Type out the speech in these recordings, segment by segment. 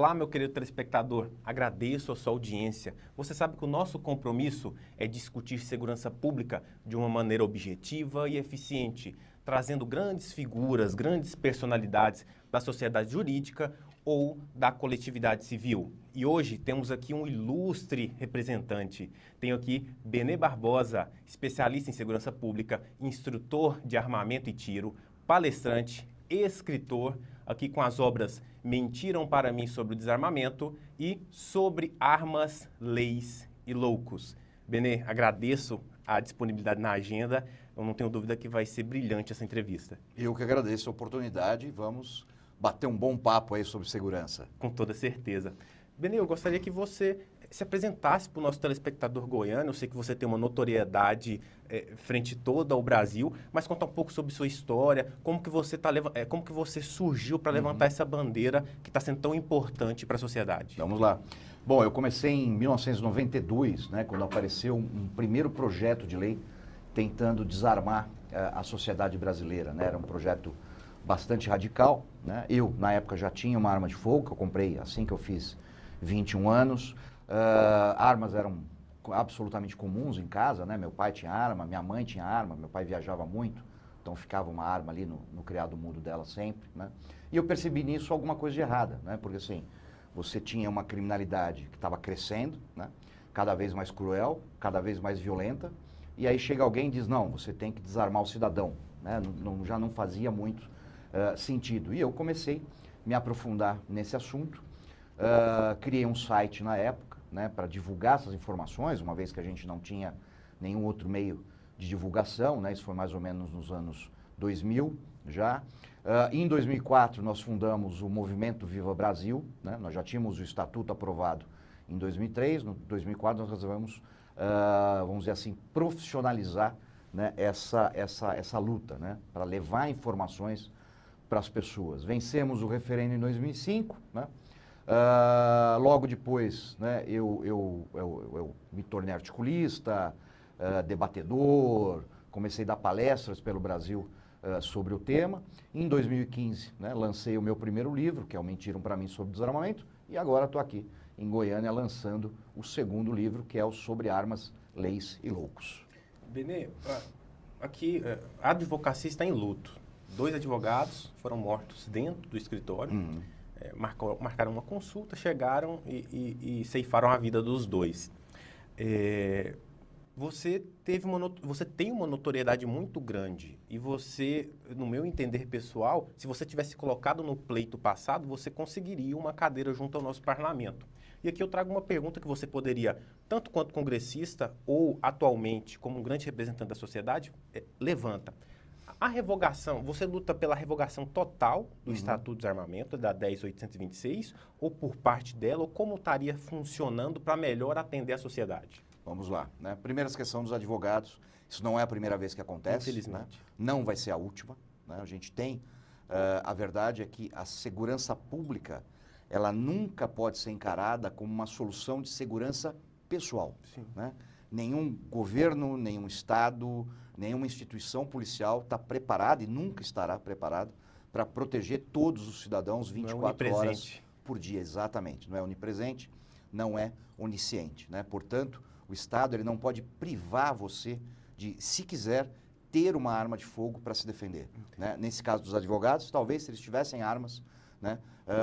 Olá, meu querido telespectador, agradeço a sua audiência. Você sabe que o nosso compromisso é discutir segurança pública de uma maneira objetiva e eficiente, trazendo grandes figuras, grandes personalidades da sociedade jurídica ou da coletividade civil. E hoje temos aqui um ilustre representante. Tenho aqui Benê Barbosa, especialista em segurança pública, instrutor de armamento e tiro, palestrante, escritor, aqui com as obras Mentiram para mim sobre o desarmamento e Sobre armas, leis e loucos. Benê, agradeço a disponibilidade na agenda. Eu não tenho dúvida que vai ser brilhante essa entrevista. Eu que agradeço a oportunidade. Vamos bater um bom papo aí sobre segurança. Com toda certeza. Benê, eu gostaria que você se apresentasse para o nosso telespectador goiano. Eu sei que você tem uma notoriedade frente todo ao Brasil, mas conta um pouco sobre sua história, como que você surgiu para levantar essa bandeira que está sendo tão importante para a sociedade. Vamos lá. Bom, eu comecei em 1992, né, quando apareceu um primeiro projeto de lei tentando desarmar a sociedade brasileira, né? Era um projeto bastante radical, né? Eu, na época, já tinha uma arma de fogo, que eu comprei assim que eu fiz 21 anos. Armas eram absolutamente comuns em casa, né? Meu pai tinha arma, minha mãe tinha arma, meu pai viajava muito, então ficava uma arma ali no criado mudo dela sempre, né? E eu percebi nisso alguma coisa de errada, né? Porque assim, você tinha uma criminalidade que estava crescendo, né? Cada vez mais cruel, cada vez mais violenta, e aí chega alguém e diz, não, você tem que desarmar o cidadão, né? Já não fazia muito sentido. E eu comecei a me aprofundar nesse assunto, criei um site na época, né, para divulgar essas informações, uma vez que a gente não tinha nenhum outro meio de divulgação, né? Isso foi mais ou menos nos anos 2000 já. Em 2004 nós fundamos o Movimento Viva Brasil, né? Nós já tínhamos o estatuto aprovado em 2003, em 2004 nós resolvemos, vamos dizer assim, profissionalizar, né, essa luta, né, para levar informações para as pessoas. Vencemos o referendo em 2005, né? Logo depois, né, eu me tornei articulista, debatedor, comecei a dar palestras pelo Brasil sobre o tema. Em 2015, né, lancei o meu primeiro livro, que é o Mentiram para mim sobre desarmamento, e agora estou aqui em Goiânia lançando o segundo livro, que é o Sobre armas, leis e loucos. Benê, aqui a advocacia está em luto. 2 advogados foram mortos dentro do escritório. Marcaram uma consulta, chegaram e ceifaram a vida dos 2. Você tem uma notoriedade muito grande e você, no meu entender pessoal, se você tivesse colocado no pleito passado, você conseguiria uma cadeira junto ao nosso parlamento. E aqui eu trago uma pergunta que você poderia, tanto quanto congressista ou atualmente como um grande representante da sociedade, levanta. A revogação, você luta pela revogação total do Estatuto de Desarmamento, da 10.826, ou por parte dela, ou como estaria funcionando para melhor atender a sociedade? Vamos lá, né? Primeira questão dos advogados, isso não é a primeira vez que acontece. Infelizmente. Né? Não vai ser a última, né? A gente tem, a verdade é que a segurança pública, ela nunca pode ser encarada como uma solução de segurança pessoal. Sim. Né? Nenhum governo, nenhum estado, nenhuma instituição policial está preparada e nunca estará preparado para proteger todos os cidadãos 24 horas por dia. Exatamente. Não é onipresente, não é onisciente, né? Portanto, o Estado ele não pode privar você de, se quiser, ter uma arma de fogo para se defender. Né? Nesse caso dos advogados, talvez se eles tivessem armas, né,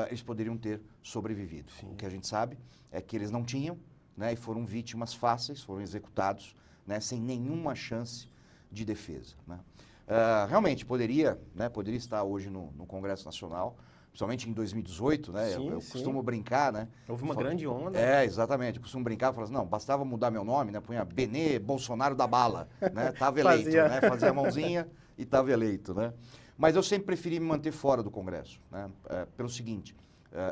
eles poderiam ter sobrevivido. Sim. O que a gente sabe é que eles não tinham, né, e foram vítimas fáceis, foram executados, né, sem nenhuma chance de defesa. Né? Realmente poderia estar hoje no Congresso Nacional, principalmente em 2018, né? Sim, eu sim. Costumo brincar, né? Houve uma grande onda. Exatamente. Eu costumo brincar, falar assim, não, bastava mudar meu nome, né? Punha Benê Bolsonaro da Bala, né? Tava eleito, né? Fazia a mãozinha e tava eleito, né? Mas eu sempre preferi me manter fora do Congresso, né? Pelo seguinte,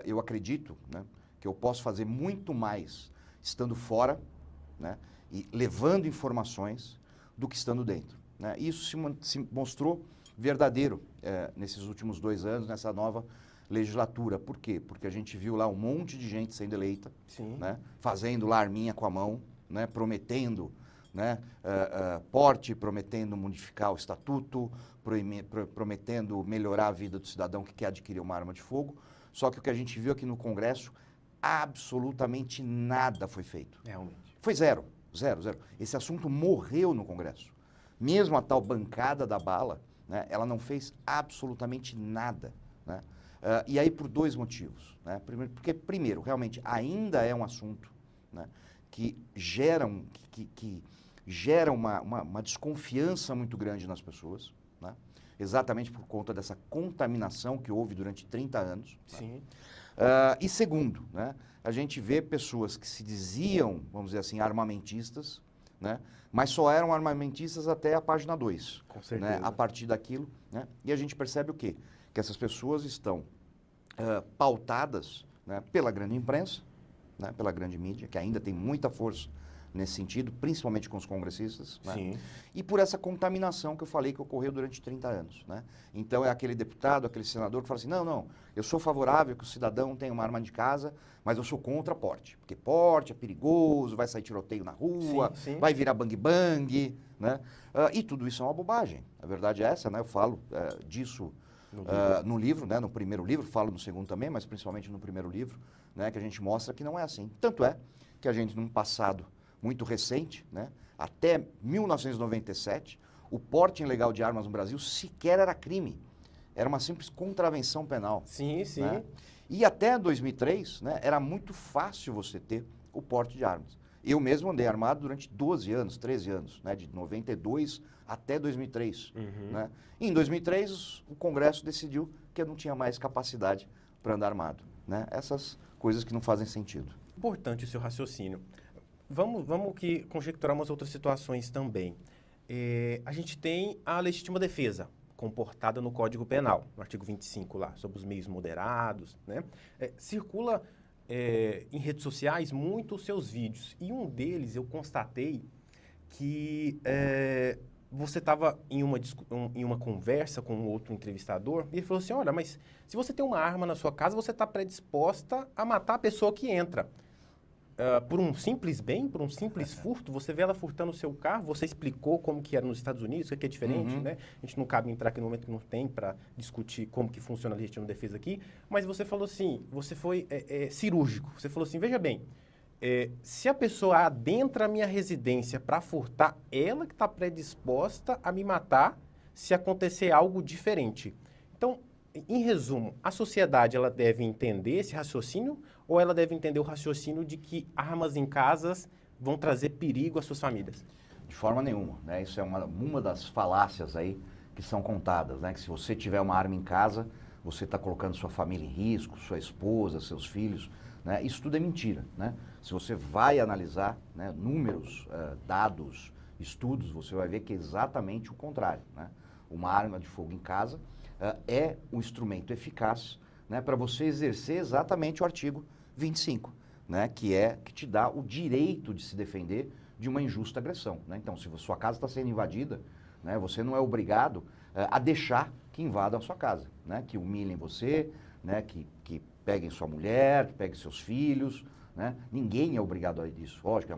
eu acredito, né, que eu posso fazer muito mais estando fora, né, e levando informações do que estando dentro. Né? Isso se mostrou verdadeiro nesses últimos 2 anos, nessa nova legislatura. Por quê? Porque a gente viu lá um monte de gente sendo eleita, né, fazendo lá arminha com a mão, né, prometendo, né, porte, prometendo modificar o estatuto, prometendo melhorar a vida do cidadão que quer adquirir uma arma de fogo, Só que o que a gente viu aqui no Congresso, absolutamente nada foi feito. Realmente. Foi zero, zero, zero. Esse assunto morreu no Congresso. Mesmo a tal bancada da bala, né, ela não fez absolutamente nada, né? E aí por dois motivos, né? Primeiro, realmente ainda é um assunto, né, que gera, gera uma desconfiança muito grande nas pessoas, né? Exatamente por conta dessa contaminação que houve durante 30 anos. Sim. Né? E segundo, né, a gente vê pessoas que se diziam, vamos dizer assim, armamentistas, né, mas só eram armamentistas até a página 2. Com certeza. Né, a partir daquilo, né, e a gente percebe o quê? Que essas pessoas estão pautadas, né, pela grande imprensa, né, pela grande mídia, que ainda tem muita força nesse sentido, principalmente com os congressistas, né? Sim. E por essa contaminação que eu falei que ocorreu durante 30 anos. Né? Então é aquele deputado, aquele senador que fala assim, não, eu sou favorável que o cidadão tenha uma arma de casa, mas eu sou contra porte, porque porte é perigoso, vai sair tiroteio na rua, Sim, sim. vai virar bang-bang, né? E tudo isso é uma bobagem, a verdade é essa, né? Eu falo disso no livro, né? No primeiro livro, falo no segundo também, mas principalmente no primeiro livro, né? Que a gente mostra que não é assim. Tanto é que a gente, num passado muito recente, né? Até 1997, o porte ilegal de armas no Brasil sequer era crime. Era uma simples contravenção penal. Sim, sim. Né? E até 2003, né, era muito fácil você ter o porte de armas. Eu mesmo andei armado durante 12 anos, 13 anos, né, de 92 até 2003. Uhum. Né? E em 2003, o Congresso decidiu que eu não tinha mais capacidade para andar armado. Né? Essas coisas que não fazem sentido. Importante o seu raciocínio. Vamos que conjecturar umas outras situações também. A gente tem a legítima defesa, comportada no Código Penal, no artigo 25 lá, sobre os meios moderados, né? Circula em redes sociais muito os seus vídeos, e um deles eu constatei que você estava em uma conversa com um outro entrevistador, e ele falou assim, olha, mas se você tem uma arma na sua casa, você está predisposta a matar a pessoa que entra. Por um simples bem, por um simples furto, você vê ela furtando o seu carro, você explicou como que era nos Estados Unidos, que é diferente, né? A gente não cabe entrar aqui no momento que não tem para discutir como que funciona a legítima defesa aqui, mas você falou assim, você foi cirúrgico, você falou assim, veja bem, se a pessoa adentra a minha residência para furtar, ela que está predisposta a me matar se acontecer algo diferente. Então, em resumo, a sociedade ela deve entender esse raciocínio ou ela deve entender o raciocínio de que armas em casas vão trazer perigo às suas famílias? De forma nenhuma, né? Isso é uma das falácias aí que são contadas, né? Que se você tiver uma arma em casa, você está colocando sua família em risco, sua esposa, seus filhos, né? Isso tudo é mentira, né? Se você vai analisar, né, números, dados, estudos, você vai ver que é exatamente o contrário, né? Uma arma de fogo em casa é um instrumento eficaz, né, para você exercer exatamente o artigo 25, né, que te dá o direito de se defender de uma injusta agressão. Né? Então, se a sua casa está sendo invadida, né, você não é obrigado a deixar que invadam a sua casa, né, que humilhem você, né, que peguem sua mulher, que peguem seus filhos. Né? Ninguém é obrigado a isso. Lógico,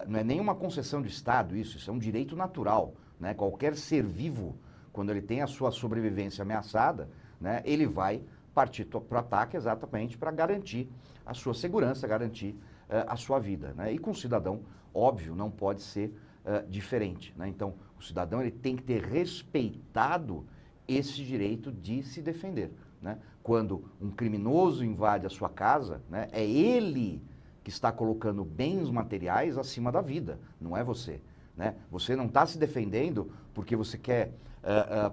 não é nenhuma concessão do Estado isso é um direito natural. Né? Qualquer ser vivo, quando ele tem a sua sobrevivência ameaçada, né, ele vai partir para o ataque exatamente para garantir a sua segurança, garantir a sua vida. Né? E com o cidadão, óbvio, não pode ser diferente. Né? Então, o cidadão ele tem que ter respeitado esse direito de se defender. Né? Quando um criminoso invade a sua casa, né, é ele que está colocando bens materiais acima da vida, não é você. Né? Você não está se defendendo porque você quer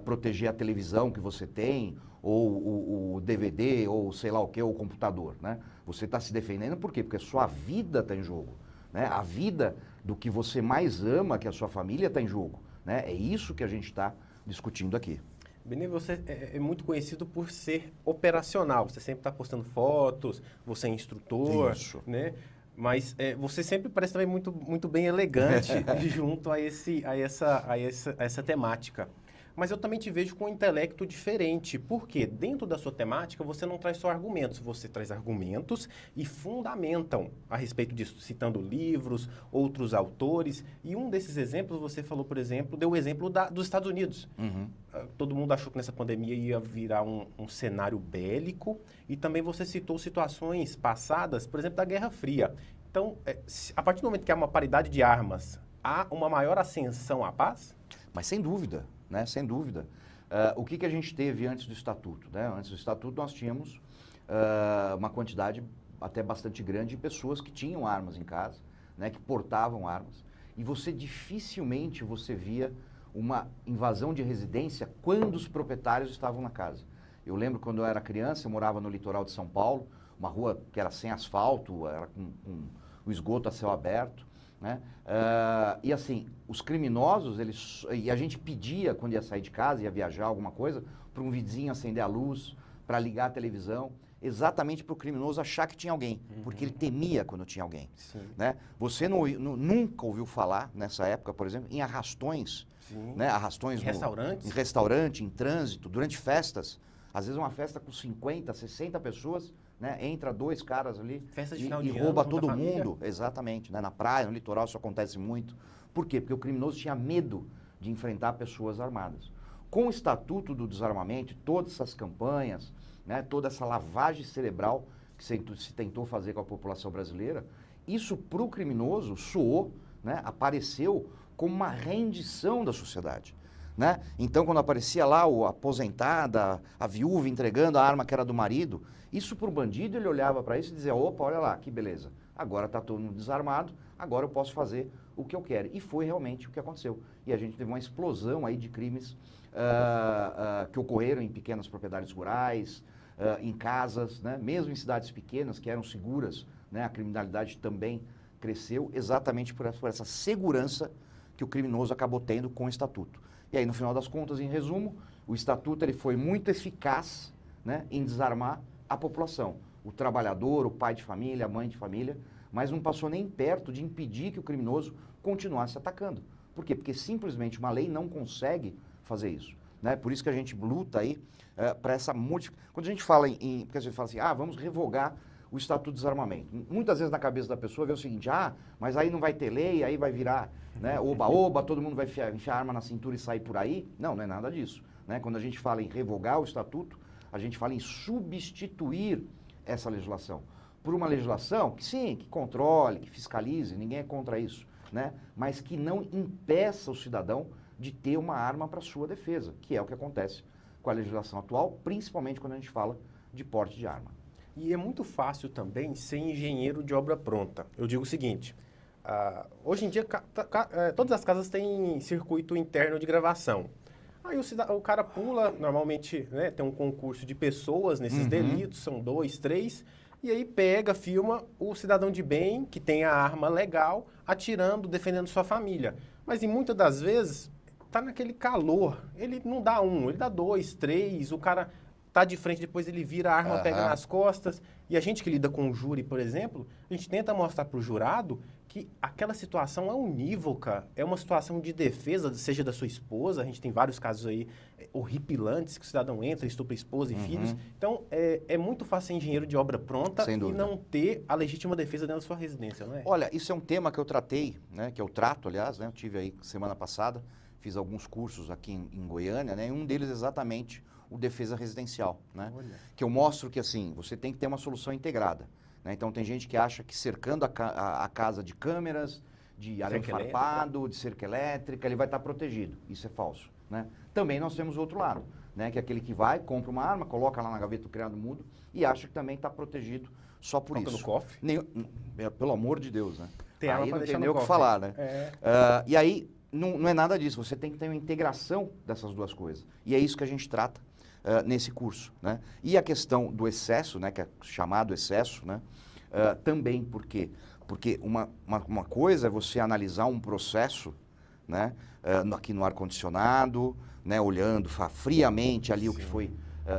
proteger a televisão que você tem, ou o DVD, ou sei lá o que, ou o computador. Né? Você está se defendendo por quê? Porque a sua vida está em jogo. Né? A vida do que você mais ama, que a sua família, está em jogo. Né? É isso que a gente está discutindo aqui. Benê, você é muito conhecido por ser operacional. Você sempre está postando fotos, você é instrutor, Isso. Né? Mas você sempre parece também muito bem elegante junto a essa temática. Mas eu também te vejo com um intelecto diferente, porque dentro da sua temática você não traz só argumentos, você traz argumentos e fundamentam a respeito disso, citando livros, outros autores. E um desses exemplos você falou, por exemplo, deu o exemplo dos Estados Unidos. Todo mundo achou que nessa pandemia ia virar um cenário bélico, e também você citou situações passadas, por exemplo, da Guerra Fria. Então, a partir do momento que há uma paridade de armas, há uma maior ascensão à paz? Mas sem dúvida, né? Sem dúvida. O que a gente teve antes do Estatuto, né? Antes do Estatuto nós tínhamos uma quantidade até bastante grande de pessoas que tinham armas em casa, né? Que portavam armas. E dificilmente você via uma invasão de residência quando os proprietários estavam na casa. Eu lembro quando eu era criança, eu morava no litoral de São Paulo, uma rua que era sem asfalto, era com o esgoto a céu aberto, né? E assim, os criminosos, e a gente pedia, quando ia sair de casa, ia viajar, alguma coisa, para um vizinho acender a luz, para ligar a televisão, exatamente para o criminoso achar que tinha alguém, porque ele temia quando tinha alguém. Né? Você nunca ouviu falar, nessa época, por exemplo, em arrastões, né? Arrastões em restaurante, em trânsito, durante festas. Às vezes uma festa com 50, 60 pessoas, né? Entra 2 caras ali e rouba todo mundo. Exatamente. Né? Na praia, no litoral, isso acontece muito. Por quê? Porque o criminoso tinha medo de enfrentar pessoas armadas. Com o Estatuto do Desarmamento, todas essas campanhas, né? Toda essa lavagem cerebral que se tentou fazer com a população brasileira, isso para o criminoso soou, né? Apareceu como uma rendição da sociedade. Né? Então, quando aparecia lá a aposentada, a viúva entregando a arma que era do marido, isso para o bandido, ele olhava para isso e dizia, opa, olha lá, que beleza, agora está todo mundo desarmado, agora eu posso fazer o que eu quero. E foi realmente o que aconteceu. E a gente teve uma explosão aí de crimes que ocorreram em pequenas propriedades rurais, em casas, né? Mesmo em cidades pequenas que eram seguras, né? A criminalidade também cresceu exatamente por essa segurança que o criminoso acabou tendo com o Estatuto. E aí, no final das contas, em resumo, o Estatuto ele foi muito eficaz, né, em desarmar a população. O trabalhador, o pai de família, a mãe de família, mas não passou nem perto de impedir que o criminoso continuasse atacando. Por quê? Porque simplesmente uma lei não consegue fazer isso. Né? Por isso que a gente luta aí para essa modificação. Quando a gente fala porque a gente fala assim, vamos revogar o Estatuto de Desarmamento. Muitas vezes na cabeça da pessoa vê o seguinte, mas aí não vai ter lei, aí vai virar, né, oba-oba, todo mundo vai enfiar arma na cintura e sair por aí. Não, não é nada disso. Né? Quando a gente fala em revogar o Estatuto, a gente fala em substituir essa legislação por uma legislação que sim, que controle, que fiscalize, ninguém é contra isso, né? Mas que não impeça o cidadão de ter uma arma para sua defesa, que é o que acontece com a legislação atual, principalmente quando a gente fala de porte de arma. E é muito fácil também ser engenheiro de obra pronta. Eu digo o seguinte, hoje em dia todas as casas têm circuito interno de gravação. Aí o cara pula, normalmente, né, tem um concurso de pessoas nesses delitos, são 2, 3, e aí pega, filma o cidadão de bem, que tem a arma legal, atirando, defendendo sua família. Mas muitas das vezes, tá naquele calor, ele não dá ele dá 2, 3, o cara tá de frente, depois ele vira a arma, pega nas costas. E a gente que lida com o júri, por exemplo, a gente tenta mostrar para o jurado que aquela situação é unívoca, é uma situação de defesa, seja da sua esposa, a gente tem vários casos aí horripilantes, que o cidadão entra, estupra a esposa e filhos. Então, é muito fácil ser engenheiro de obra pronta e não ter a legítima defesa dentro da sua residência, não é? Olha, isso é um tema que eu tratei, né, que eu trato, aliás, né, eu tive aí semana passada, fiz alguns cursos aqui em Goiânia, né, e um deles exatamente o defesa residencial, né? Que eu mostro que, assim, você tem que ter uma solução integrada, né? Então, tem gente que acha que cercando a casa de câmeras, de arame farpado, de cerca elétrica, ele vai estar protegido. Isso é falso, né? Também nós temos o outro lado, né? Que é aquele que vai, compra uma arma, coloca lá na gaveta do criado mudo e acha que também está protegido só por isso. No cofre? Pelo amor de Deus, né? Tem aí arma não pra tem deixar nem no o que cofre. falar, né? E aí, não é nada disso, você tem que ter uma integração dessas duas coisas. E é isso que a gente trata nesse curso, né? E a questão do excesso, né, que é chamado excesso, né, também, por quê? Porque uma coisa é você analisar um processo, né, aqui no ar-condicionado, né, olhando friamente ali o que foi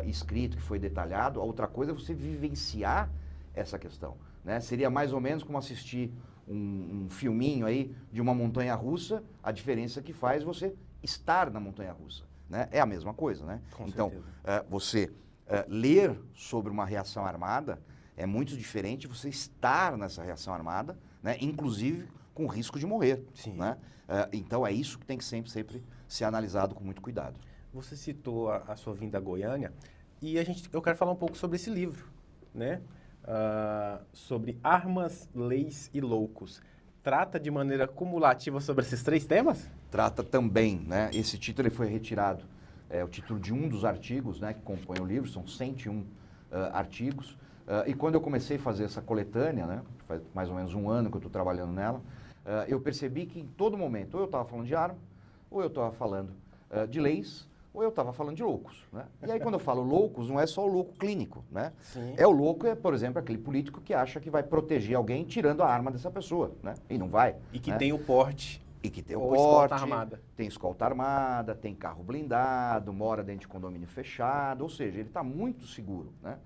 escrito, que foi detalhado. A outra coisa é você vivenciar essa questão, né? Seria mais ou menos como assistir um filminho aí de uma montanha-russa, a diferença que faz você estar na montanha-russa. né, é a mesma coisa, né? Com então, certeza. você ler sobre uma reação armada é muito diferente de você estar nessa reação armada, né, inclusive com risco de morrer, Sim. né? Então, é isso que tem que sempre ser analisado com muito cuidado. Você citou a sua vinda a Goiânia e eu quero falar um pouco sobre esse livro, né? Sobre armas, leis e loucos. Trata de maneira cumulativa sobre esses 3 temas? Trata também, né? Esse título ele foi retirado, é o título de um dos artigos, né, que compõem o livro, são 101 artigos. E quando eu comecei a fazer essa coletânea, né, faz mais ou menos um ano que eu estou trabalhando nela, eu percebi que em todo momento, ou eu estava falando de arma, ou eu estava falando de leis, ou eu estava falando de loucos, né? E aí quando eu falo loucos, não é só o louco clínico, né? Sim. É o louco, por exemplo, aquele político que acha que vai proteger alguém tirando a arma dessa pessoa, né? E não vai. E que né? tem o porte. E que tem o ou porte, escolta armada. tem escolta armada, tem carro blindado, mora dentro de condomínio fechado, ou seja, ele está muito seguro, né?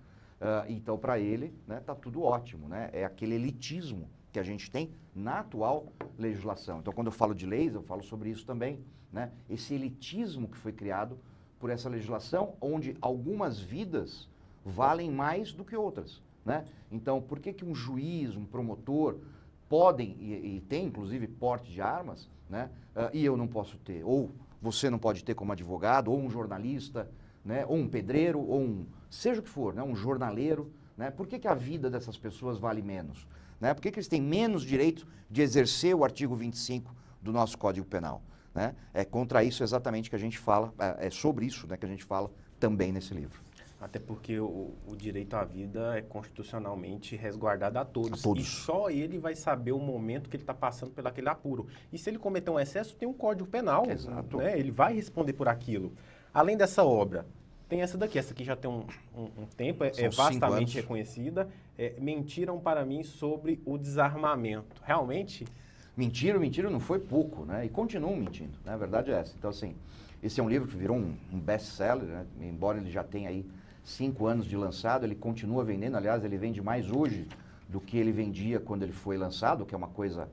Então, para ele, né, tá tudo ótimo, né? É aquele elitismo que a gente tem na atual legislação. Então, quando eu falo de leis, eu falo sobre isso também, né? Esse elitismo que foi criado por essa legislação, onde algumas vidas valem mais do que outras, né? Então, por que um juiz, um promotor podem e tem inclusive porte de armas, né? E eu não posso ter, ou você não pode ter como advogado, ou um jornalista, né? Ou um pedreiro, ou seja o que for, né? Um jornaleiro, né? Por que a vida dessas pessoas vale menos? Né? Por que eles têm menos direito de exercer o artigo 25 do nosso Código Penal? Né? É contra isso exatamente que a gente fala, é sobre isso, né, que a gente fala também nesse livro. Até porque o direito à vida é constitucionalmente resguardado a todos. A todos. E só ele vai saber o momento que ele está passando por aquele apuro. E se ele cometer um excesso, tem um Código Penal. Exato. Né? Ele vai responder por aquilo. Além dessa obra, tem essa daqui. Essa aqui já tem um tempo, é vastamente reconhecida. Mentiram para mim sobre o desarmamento. Realmente... Mentiram não foi pouco, né? E continuam mentindo, né? A verdade é essa. Então, assim, esse é um livro que virou um best-seller, né? Embora ele já tenha aí 5 anos de lançado, ele continua vendendo. Aliás, ele vende mais hoje do que ele vendia quando ele foi lançado, que é uma coisa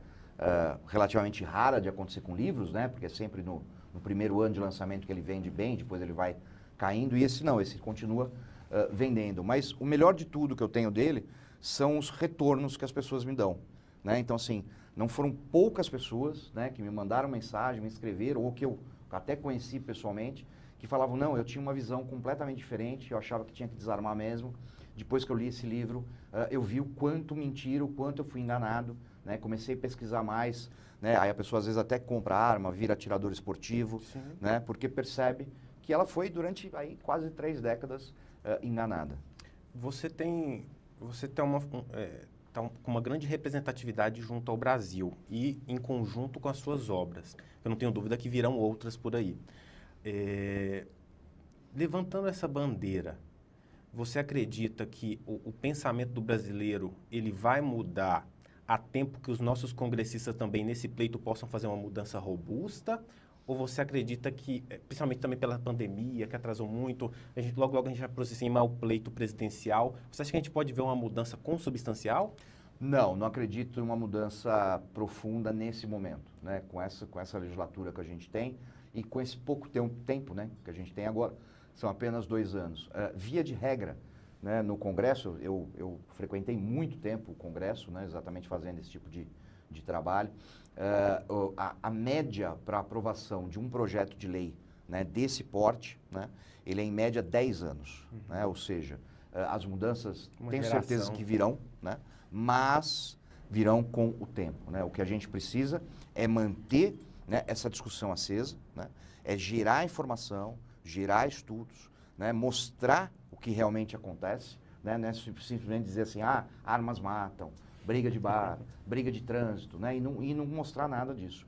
relativamente rara de acontecer com livros, né? Porque é sempre no primeiro ano de lançamento que ele vende bem, depois ele vai caindo. E esse não, esse continua vendendo. Mas o melhor de tudo que eu tenho dele são os retornos que as pessoas me dão, né? Então, assim, não foram poucas pessoas, né, que me mandaram mensagem, me escreveram, ou que eu até conheci pessoalmente, que falavam, não, eu tinha uma visão completamente diferente, eu achava que tinha que desarmar mesmo. Depois que eu li esse livro, eu vi o quanto mentiram, o quanto eu fui enganado, né? Comecei a pesquisar mais, né? Aí a pessoa às vezes até compra arma, vira atirador esportivo, né? Porque percebe que ela foi durante aí quase 3 décadas enganada. Você tem com uma grande representatividade junto ao Brasil e em conjunto com as suas obras. Eu não tenho dúvida que virão outras por aí. Levantando essa bandeira, você acredita que o pensamento do brasileiro ele vai mudar a tempo que os nossos congressistas também nesse pleito possam fazer uma mudança robusta? Ou você acredita que, principalmente também pela pandemia, que atrasou muito, logo a gente vai aproximar o pleito presidencial, você acha que a gente pode ver uma mudança consubstancial? Não acredito em uma mudança profunda nesse momento, né? Com essa legislatura que a gente tem e com esse pouco tempo, né, que a gente tem agora, são apenas 2 anos. Via de regra, né, no Congresso, eu frequentei muito tempo o Congresso, né, exatamente fazendo esse tipo de trabalho. A média para aprovação de um projeto de lei, né, desse porte, né, ele é em média 10 anos. Né, ou seja, as mudanças, tenho certeza que virão, né, mas virão com o tempo. Né? O que a gente precisa é manter, né, essa discussão acesa, né, é gerar informação, gerar estudos, né, mostrar o que realmente acontece, né, não é simplesmente dizer assim, armas matam, briga de bar, briga de trânsito, né? E não mostrar nada disso.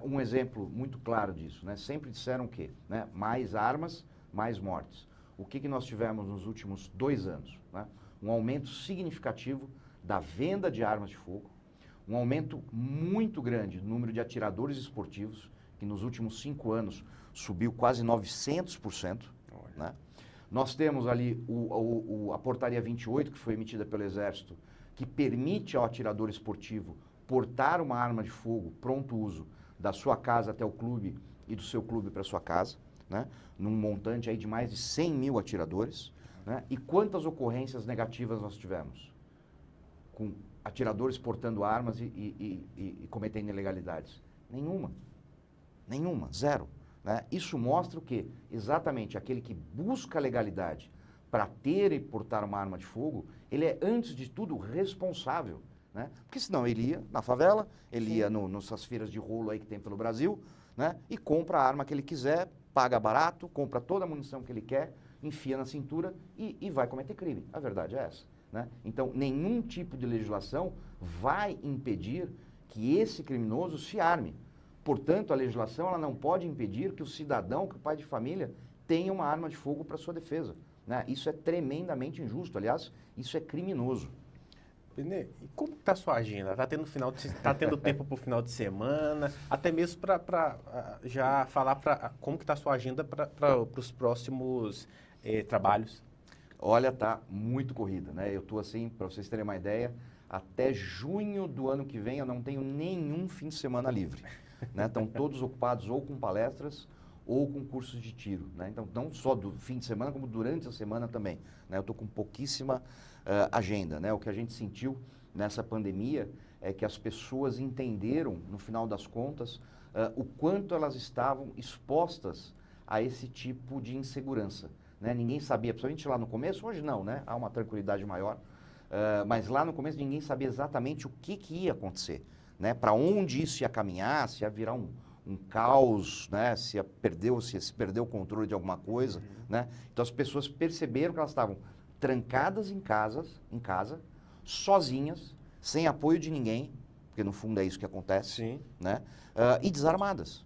Um exemplo muito claro disso, né? Sempre disseram o quê? Né? Mais armas, mais mortes. O que nós tivemos nos últimos 2 anos? Né? Um aumento significativo da venda de armas de fogo, um aumento muito grande no número de atiradores esportivos, que nos últimos 5 anos subiu quase 900%. Né? Nós temos ali a portaria 28, que foi emitida pelo Exército, que permite ao atirador esportivo portar uma arma de fogo pronto uso da sua casa até o clube e do seu clube para a sua casa. né? Num montante aí de mais de 100 mil atiradores, né? E quantas ocorrências negativas nós tivemos? Com atiradores portando armas e cometendo ilegalidades? Nenhuma. Nenhuma, zero. Né? Isso mostra o quê? Exatamente aquele que busca a legalidade para ter e portar uma arma de fogo, ele é, antes de tudo, responsável. Né? Porque senão ele ia na favela, ele ia nessas feiras de rolo aí que tem pelo Brasil, né? E compra a arma que ele quiser, paga barato, compra toda a munição que ele quer, enfia na cintura e vai cometer crime. A verdade é essa. Né? Então, nenhum tipo de legislação vai impedir que esse criminoso se arme. Portanto, a legislação ela não pode impedir que o cidadão, que o pai de família, tenha uma arma de fogo para sua defesa. Né? Isso é tremendamente injusto. Aliás, isso é criminoso. Benê, e como está a sua agenda? Está tendo tempo para o final de semana? Até mesmo para já falar como que está a sua agenda para os próximos trabalhos? Olha, tá muito corrida, né? Eu estou assim, para vocês terem uma ideia, até junho do ano que vem eu não tenho nenhum fim de semana livre. Né? Estão todos ocupados ou com palestras ou com cursos de tiro. Né? Então, não só do fim de semana, como durante a semana também. Né? Eu estou com pouquíssima agenda. Né? O que a gente sentiu nessa pandemia é que as pessoas entenderam, no final das contas, o quanto elas estavam expostas a esse tipo de insegurança. Né? Ninguém sabia, principalmente lá no começo, hoje não, né? Há uma tranquilidade maior, mas lá no começo ninguém sabia exatamente o que ia acontecer. Né, para onde isso ia caminhar, se ia virar um caos, né, se perdeu o controle de alguma coisa. Né? Então as pessoas perceberam que elas estavam trancadas em casa, sozinhas, sem apoio de ninguém, porque no fundo é isso que acontece. Sim. Né, e desarmadas.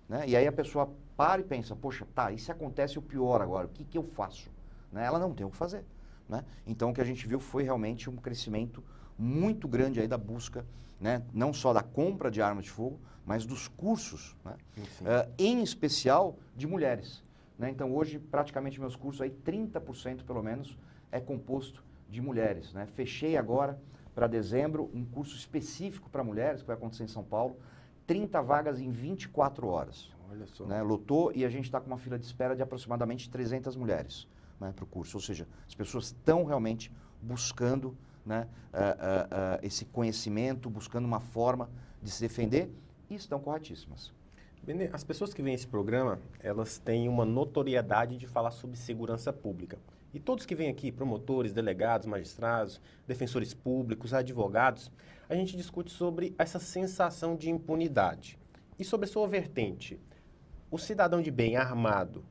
Né? E aí a pessoa para e pensa, poxa, tá, e se acontece o pior agora, o que eu faço? Né? Ela não tem o que fazer. Né? Então o que a gente viu foi realmente um crescimento muito grande aí da busca, né, não só da compra de armas de fogo, mas dos cursos, né, em especial de mulheres. Né? Então hoje praticamente meus cursos, aí 30% pelo menos, é composto de mulheres. Né? Fechei agora para dezembro um curso específico para mulheres, que vai acontecer em São Paulo, 30 vagas em 24 horas. Olha só. Né? Lotou e a gente está com uma fila de espera de aproximadamente 300 mulheres, né, para o curso. Ou seja, as pessoas estão realmente buscando, né, esse conhecimento, buscando uma forma de se defender e estão corretíssimas. Benê, as pessoas que veem esse programa, elas têm uma notoriedade de falar sobre segurança pública. E todos que vêm aqui, promotores, delegados, magistrados, defensores públicos, advogados, a gente discute sobre essa sensação de impunidade. E sobre a sua vertente, o cidadão de bem armado,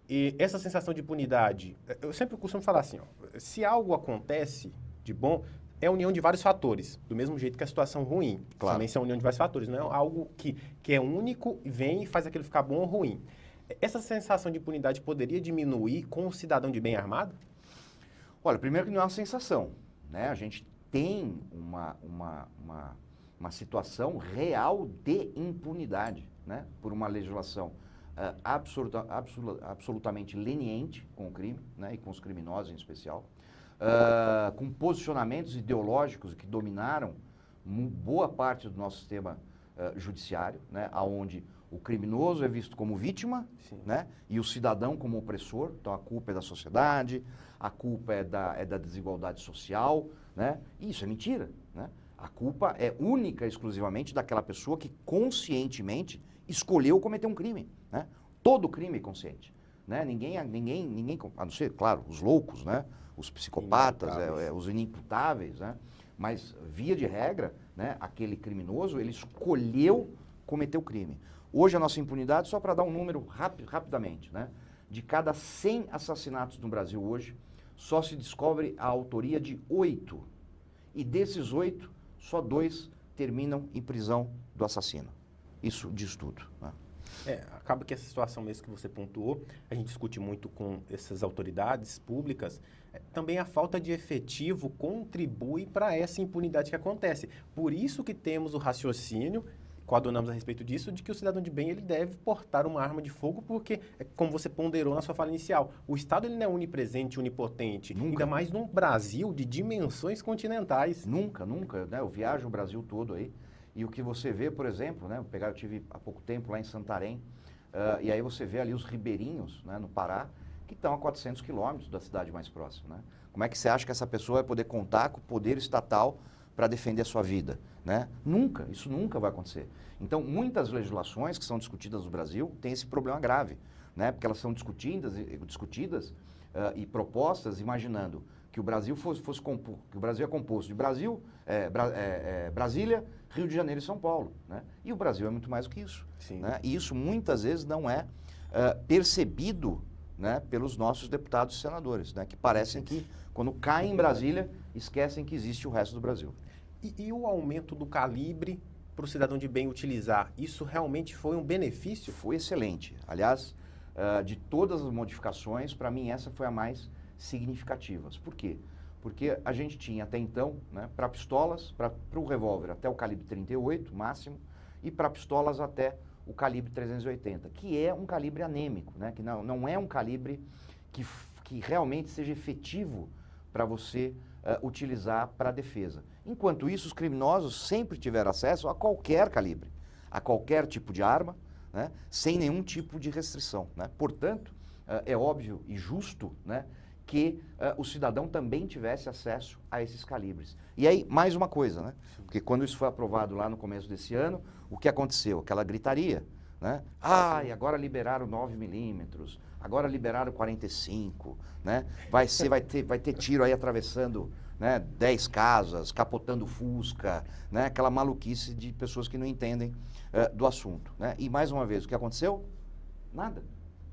e essa sensação de impunidade, eu sempre costumo falar assim, ó, se algo acontece de bom, é a união de vários fatores, do mesmo jeito que a situação ruim. Claro. Também é a união de vários fatores, não é algo que é único, vem e faz aquilo ficar bom ou ruim. Essa sensação de impunidade poderia diminuir com o cidadão de bem armado? Olha, primeiro que não é uma sensação, né? A gente tem uma situação real de impunidade, né? Por uma legislação absolutamente leniente com o crime, né? E com os criminosos em especial. Com posicionamentos ideológicos que dominaram boa parte do nosso sistema judiciário, né, onde o criminoso é visto como vítima, né, e o cidadão como opressor. Então a culpa é da sociedade, a culpa é da desigualdade social, né, e isso é mentira. Né? A culpa é única e exclusivamente daquela pessoa que conscientemente escolheu cometer um crime. Né? Todo crime é consciente. Né? Ninguém, a não ser, claro, os loucos, né? Os psicopatas, os inimputáveis, né? Mas, via de regra, né, aquele criminoso, ele escolheu cometer o crime. Hoje a nossa impunidade, só para dar um número rapidamente, né? De cada 100 assassinatos no Brasil hoje, só se descobre a autoria de 8. E desses 8, só 2 terminam em prisão do assassino. Isso diz tudo, né? Acaba que essa situação mesmo que você pontuou, a gente discute muito com essas autoridades públicas, também a falta de efetivo contribui para essa impunidade que acontece. Por isso que temos o raciocínio, coadunamos a respeito disso, de que o cidadão de bem ele deve portar uma arma de fogo, porque, como você ponderou na sua fala inicial, o Estado ele não é onipresente, onipotente, ainda mais num Brasil de dimensões continentais. Nunca, né? Eu viajo o Brasil todo aí. E o que você vê, por exemplo, né, eu tive há pouco tempo lá em Santarém, E aí você vê ali os ribeirinhos, né, no Pará, que estão a 400 quilômetros da cidade mais próxima, né? Como é que você acha que essa pessoa vai poder contar com o poder estatal para defender a sua vida, né? Nunca, isso nunca vai acontecer. Então, muitas legislações que são discutidas no Brasil têm esse problema grave, né? Porque elas são discutidas e propostas imaginando que o Brasil que o Brasil é composto de Brasília, Rio de Janeiro e São Paulo, né? E o Brasil é muito mais do que isso, né? E isso muitas vezes não é percebido, né, pelos nossos deputados e senadores, né, que parecem que quando caem em Brasília esquecem que existe o resto do Brasil. E o aumento do calibre para o cidadão de bem utilizar, isso realmente foi um benefício? Foi excelente. Aliás, de todas as modificações, para mim essa foi a mais significativa. Por quê? Porque a gente tinha até então, né, para pistolas, para o revólver até o calibre 38 máximo, e para pistolas até o calibre 380, que é um calibre anêmico, né, que não é um calibre que realmente seja efetivo para você utilizar para a defesa. Enquanto isso, os criminosos sempre tiveram acesso a qualquer calibre, a qualquer tipo de arma, né, sem nenhum tipo de restrição, né? Portanto, é óbvio e justo, né, que o cidadão também tivesse acesso a esses calibres. E aí, mais uma coisa, né? Porque quando isso foi aprovado lá no começo desse ano, o que aconteceu? Aquela gritaria, né? Ah, e agora liberaram 9 milímetros, agora liberaram 45, né? Vai ter tiro aí atravessando, né, 10 casas, capotando Fusca, né? Aquela maluquice de pessoas que não entendem do assunto, né? E mais uma vez, o que aconteceu? Nada.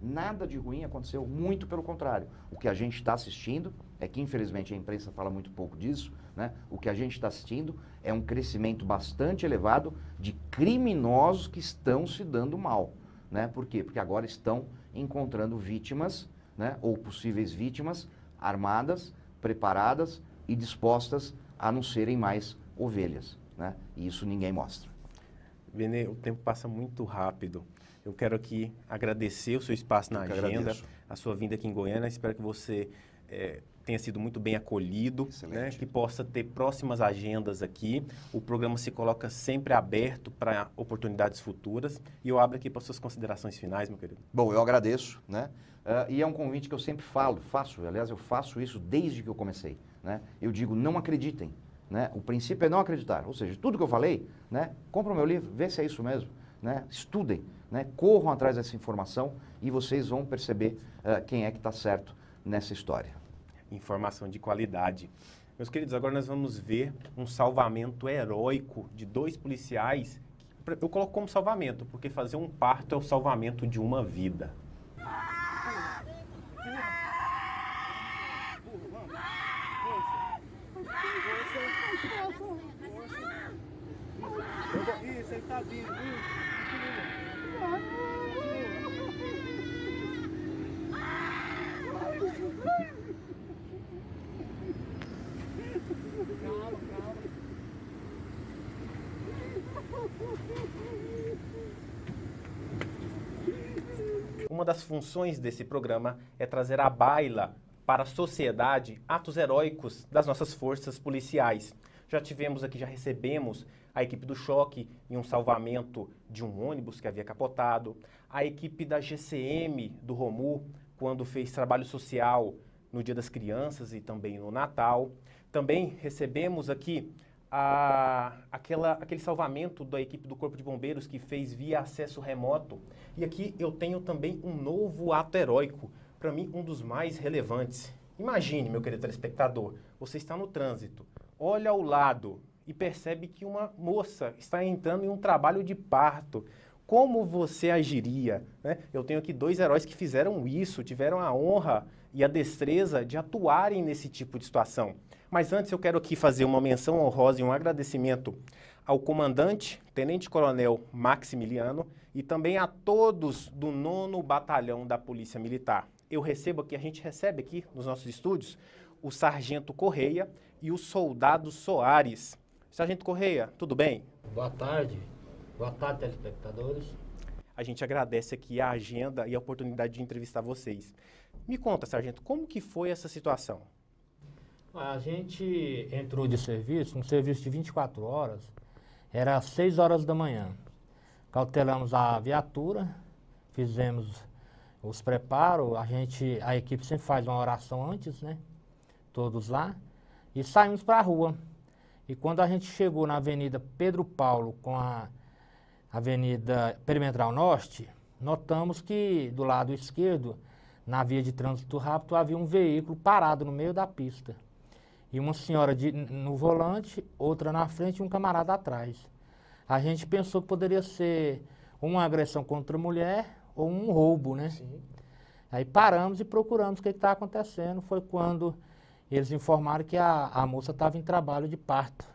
Nada de ruim aconteceu, muito pelo contrário. O que a gente está assistindo é que, infelizmente, a imprensa fala muito pouco disso, né? O que a gente está assistindo é um crescimento bastante elevado de criminosos que estão se dando mal, né? Por quê? Porque agora estão encontrando vítimas, né, ou possíveis vítimas armadas, preparadas e dispostas a não serem mais ovelhas, né? E isso ninguém mostra. Benê, o tempo passa muito rápido. Eu quero aqui agradecer o seu espaço na agenda, a sua vinda aqui em Goiânia. Espero que você tenha sido muito bem acolhido, né? Que possa ter próximas agendas aqui. O programa se coloca sempre aberto para oportunidades futuras. E eu abro aqui para suas considerações finais, meu querido. Bom, eu agradeço, né? E é um convite que eu sempre faço. Aliás, eu faço isso desde que eu comecei, né? Eu digo, não acreditem, né? O princípio é não acreditar. Ou seja, tudo que eu falei, né? Compra o meu livro, vê se é isso mesmo, né? Estudem, né? Corram atrás dessa informação e vocês vão perceber quem é que está certo nessa história. Informação de qualidade. Meus queridos, agora nós vamos ver um salvamento heróico de 2 policiais. Eu coloco como salvamento, porque fazer um parto é o salvamento de uma vida. Isso, ele tá vindo, Uma das funções desse programa é trazer à baila para a sociedade atos heróicos das nossas forças policiais. Já recebemos a equipe do Choque em um salvamento de um ônibus que havia capotado, a equipe da GCM do Romu, quando fez trabalho social no Dia das Crianças e também no Natal. Também recebemos aqui aquele salvamento da equipe do Corpo de Bombeiros que fez via acesso remoto. E aqui eu tenho também um novo ato heróico, para mim um dos mais relevantes. Imagine, meu querido telespectador, você está no trânsito, olha ao lado e percebe que uma moça está entrando em um trabalho de parto. Como você agiria, né? Eu tenho aqui 2 heróis que fizeram isso, tiveram a honra e a destreza de atuarem nesse tipo de situação. Mas antes eu quero aqui fazer uma menção honrosa e um agradecimento ao comandante, tenente-coronel Maximiliano, e também a todos do 9º Batalhão da Polícia Militar. A gente recebe aqui nos nossos estúdios o Sargento Correia e o Soldado Soares. Sargento Correia, tudo bem? Boa tarde, telespectadores. A gente agradece aqui a agenda e a oportunidade de entrevistar vocês. Me conta, Sargento, como que foi essa situação? A gente entrou de serviço, um serviço de 24 horas, era às 6 horas da manhã. Cautelamos a viatura fizemos os preparos, a equipe sempre faz uma oração antes, né? Todos lá, e saímos para a rua. E quando a gente chegou na Avenida Pedro Paulo com a Avenida Perimetral Norte, notamos que do lado esquerdo, na via de trânsito rápido, havia um veículo parado no meio da pista. E uma senhora no volante, outra na frente e um camarada atrás. A gente pensou que poderia ser uma agressão contra a mulher ou um roubo, né? Sim. Aí paramos e procuramos o que estava acontecendo. Foi quando eles informaram que a moça estava em trabalho de parto.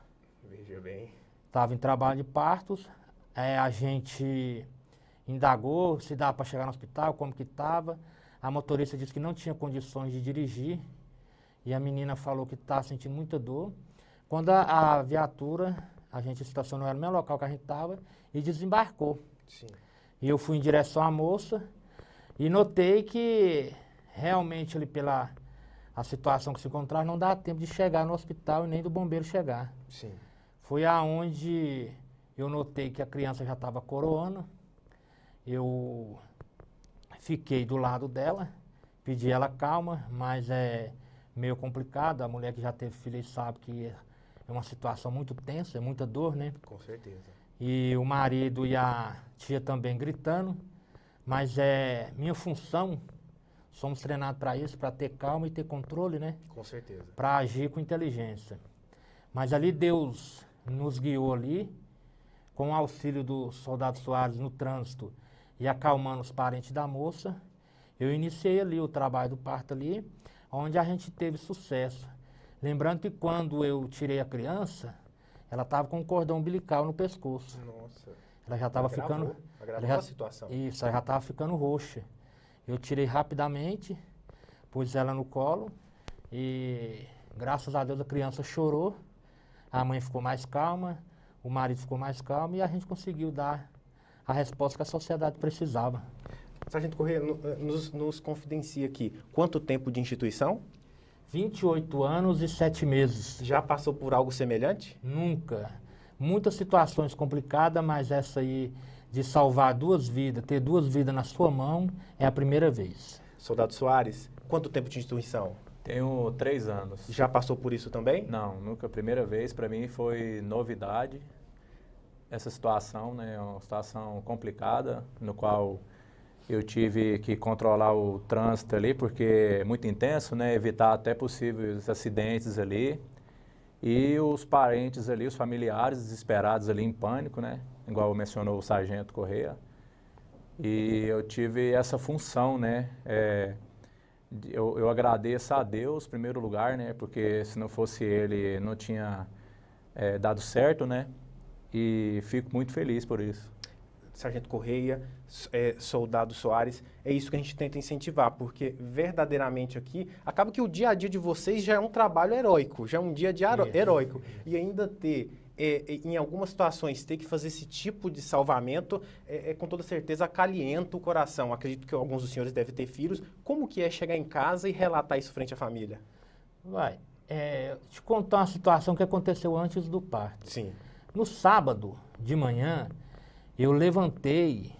Veja bem. Estava em trabalho de partos. A gente indagou se dava para chegar no hospital, como que estava. A motorista disse que não tinha condições de dirigir. E a menina falou que estava sentindo muita dor. Quando a viatura, a gente estacionou ela no mesmo local que a gente estava e desembarcou. Sim. E eu fui em direção à moça e notei que realmente ali pela a situação que se encontrava não dava tempo de chegar no hospital e nem do bombeiro chegar. Sim. Foi aonde eu notei que a criança já estava coroando. Eu fiquei do lado dela, pedi ela calma, mas é meio complicado. A mulher que já teve filho sabe que é uma situação muito tensa, é muita dor, né? Com certeza. E o marido e a tia também gritando, mas é minha função, somos treinados para isso, para ter calma e ter controle, né? Com certeza. Para agir com inteligência. Mas ali Deus nos guiou ali, com o auxílio do soldado Soares no trânsito e acalmando os parentes da moça, eu iniciei ali o trabalho do parto ali, onde a gente teve sucesso. Lembrando que quando eu tirei a criança, ela estava com um cordão umbilical no pescoço. Nossa. Ela já estava ficando... Agravou ela a situação. Isso, ela já estava ficando roxa. Eu tirei rapidamente, pus ela no colo e, graças a Deus, a criança chorou. A mãe ficou mais calma, o marido ficou mais calmo e a gente conseguiu dar a resposta que a sociedade precisava. Sargento Corrêa, nos confidencia aqui, quanto tempo de instituição? 28 anos e 7 meses. Já passou por algo semelhante? Nunca. Muitas situações complicadas, mas essa aí de salvar 2 vidas, ter 2 vidas na sua mão, é a primeira vez. Soldado Soares, quanto tempo de instituição? Tenho 3 anos. Já passou por isso também? Não, nunca. Primeira vez, para mim foi novidade. Essa situação, né, é uma situação complicada, no qual eu tive que controlar o trânsito ali, porque é muito intenso, né, evitar até possíveis acidentes ali. E os parentes ali, os familiares desesperados ali em pânico, né, igual mencionou o Sargento Corrêa. E eu tive essa função, né, eu agradeço a Deus, em primeiro lugar, né, porque se não fosse Ele, não tinha dado certo, né, e fico muito feliz por isso. Sargento Corrêa, Soldado Soares, é isso que a gente tenta incentivar, porque verdadeiramente aqui, acaba que o dia a dia de vocês já é um trabalho heróico, já é um dia a dia heróico, e ainda ter, em algumas situações, ter que fazer esse tipo de salvamento, com toda certeza acalenta o coração. Acredito que alguns dos senhores devem ter filhos. Como que é chegar em casa e relatar isso frente à família? Te contar uma situação que aconteceu antes do parto. Sim. No sábado de manhã, eu levantei,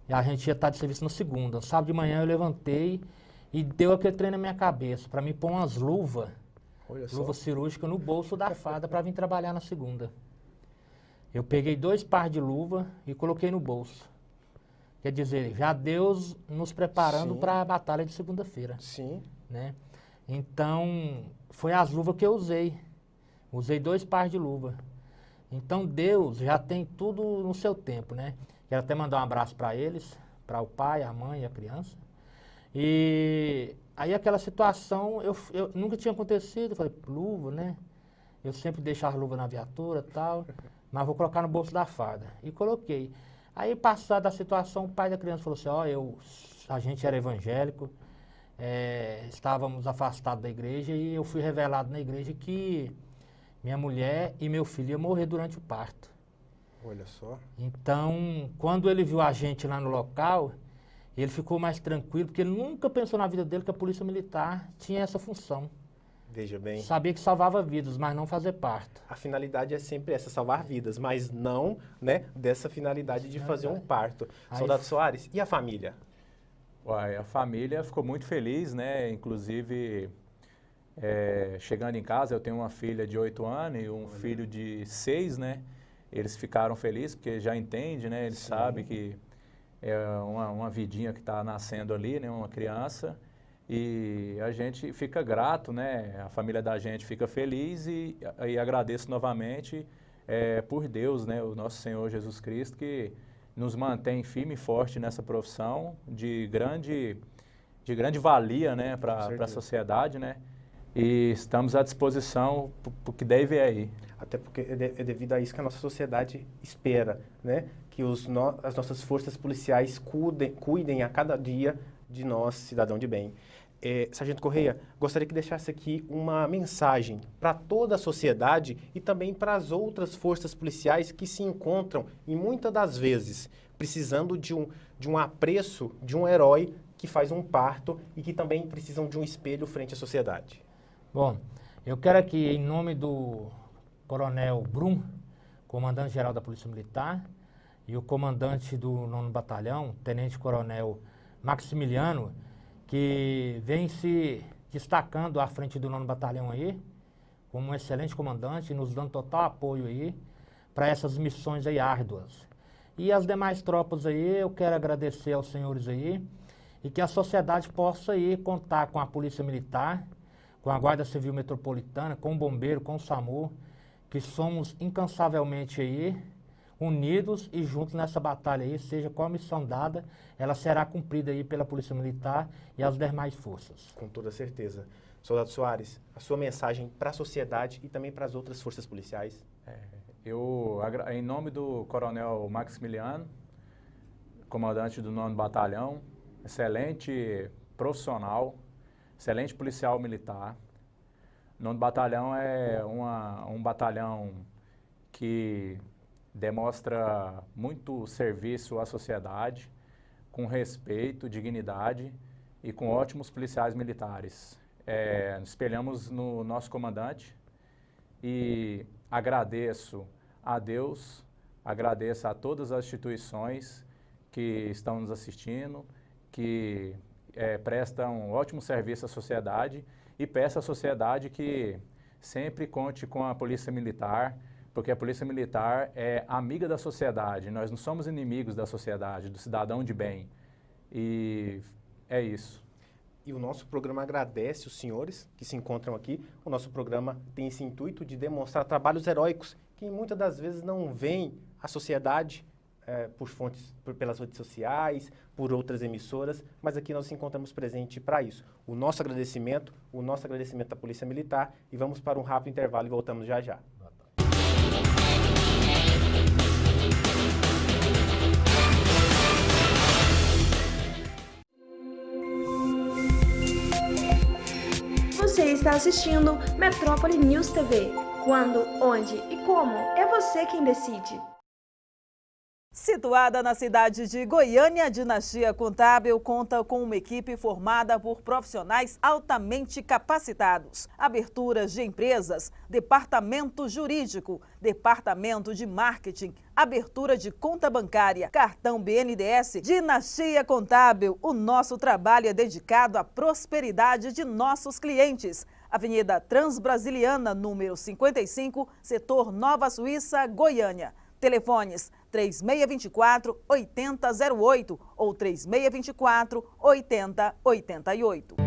e a gente ia estar de serviço na segunda. Sábado de manhã eu levantei e deu aquele trem na minha cabeça, para mim pôr umas luvas cirúrgicas no bolso da farda para vir trabalhar na segunda. Eu peguei 2 pares de luva e coloquei no bolso. Quer dizer, já Deus nos preparando para a batalha de segunda-feira. Sim. Né? Então, foi as luvas que eu usei. Usei 2 pares de luva. Então Deus já tem tudo no seu tempo, né? Quero até mandar um abraço para eles, para o pai, a mãe e a criança. E aí aquela situação, eu nunca tinha acontecido, eu falei, luva, né? Eu sempre deixo as luvas na viatura e tal, mas vou colocar no bolso da farda. E coloquei. Aí passada a situação, o pai da criança falou assim, a gente era evangélico, estávamos afastados da igreja e eu fui revelado na igreja que minha mulher e meu filho iam morrer durante o parto. Olha só. Então, quando ele viu a gente lá no local, ele ficou mais tranquilo, porque ele nunca pensou na vida dele que a polícia militar tinha essa função. Veja bem. Sabia que salvava vidas, mas não fazer parto. A finalidade é sempre essa, salvar vidas, mas não, né, dessa finalidade de fazer um parto. Aí- Soldado Soares, e a família? Uai, a família ficou muito feliz, né? Inclusive, chegando em casa, eu tenho uma filha de 8 anos e um filho de 6, né? Eles ficaram felizes porque já entendem, né? Eles sabem que é uma vidinha que está nascendo ali, né? Uma criança. E a gente fica grato, né? A família da gente fica feliz e agradeço novamente por Deus, né? O nosso Senhor Jesus Cristo, que nos mantém firme e forte nessa profissão de grande valia, né? Para a sociedade, né? E estamos à disposição para o que deve aí. Até porque é devido a isso que a nossa sociedade espera, né? Que as nossas forças policiais cuidem a cada dia de nós, cidadão de bem. Sargento Correia, gostaria que deixasse aqui uma mensagem para toda a sociedade e também para as outras forças policiais que se encontram, e muitas das vezes, precisando de um apreço, de um herói que faz um parto e que também precisam de um espelho frente à sociedade. Bom, eu quero aqui, em nome do Coronel Brum, comandante-geral da Polícia Militar, e o comandante do 9º Batalhão, Tenente Coronel Maximiliano, que vem se destacando à frente do 9º Batalhão aí, como um excelente comandante, nos dando total apoio aí para essas missões aí árduas. E as demais tropas aí, eu quero agradecer aos senhores aí, e que a sociedade possa aí contar com a Polícia Militar, com a Guarda Civil Metropolitana, com o Bombeiro, com o SAMU, que somos incansavelmente aí unidos e juntos nessa batalha aí, seja qual a missão dada, ela será cumprida aí pela Polícia Militar e as demais forças. Com toda certeza. Soldado Soares, a sua mensagem para a sociedade e também para as outras forças policiais? Em nome do Coronel Maximiliano, comandante do 9º Batalhão, excelente profissional, excelente policial militar. O 9º Batalhão é um batalhão que demonstra muito serviço à sociedade, com respeito, dignidade e com ótimos policiais militares. Nos espelhamos no nosso comandante e agradeço a Deus, agradeço a todas as instituições que estão nos assistindo, que prestam um ótimo serviço à sociedade e peço à sociedade que sempre conte com a Polícia Militar, porque a Polícia Militar é amiga da sociedade, nós não somos inimigos da sociedade, do cidadão de bem. E é isso. E o nosso programa agradece os senhores que se encontram aqui. O nosso programa tem esse intuito de demonstrar trabalhos heróicos que muitas das vezes não vêm à sociedade pelas redes sociais, por outras emissoras, mas aqui nós nos encontramos presentes para isso. O nosso agradecimento à Polícia Militar, e vamos para um rápido intervalo e voltamos já já. Você está assistindo Metrópole News TV. Quando, onde e como, é você quem decide. Situada na cidade de Goiânia, a Dinastia Contábil conta com uma equipe formada por profissionais altamente capacitados. Aberturas de empresas, departamento jurídico, departamento de marketing, abertura de conta bancária, cartão BNDES. Dinastia Contábil, o nosso trabalho é dedicado à prosperidade de nossos clientes. Avenida Transbrasiliana, número 55, setor Nova Suíça, Goiânia. Telefones 3624-8008 ou 3624-8088.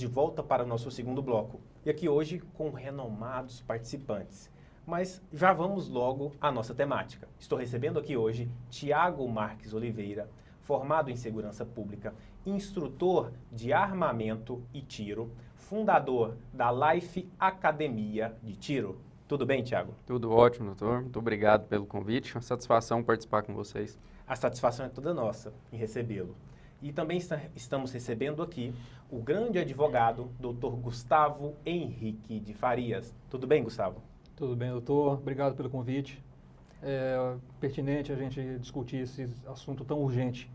de volta para o nosso segundo bloco. E aqui hoje com renomados participantes. Mas já vamos logo à nossa temática. Estou recebendo aqui hoje Tiago Marques Oliveira, formado em Segurança Pública, instrutor de armamento e tiro, fundador da Life Academia de Tiro. Tudo bem, Tiago? Tudo ótimo, doutor. Muito obrigado pelo convite. É uma satisfação participar com vocês. A satisfação é toda nossa em recebê-lo. E também estamos recebendo aqui o grande advogado, Dr. Gustavo Henrique de Farias. Tudo bem, Gustavo? Tudo bem, doutor. Obrigado pelo convite. É pertinente a gente discutir esse assunto tão urgente.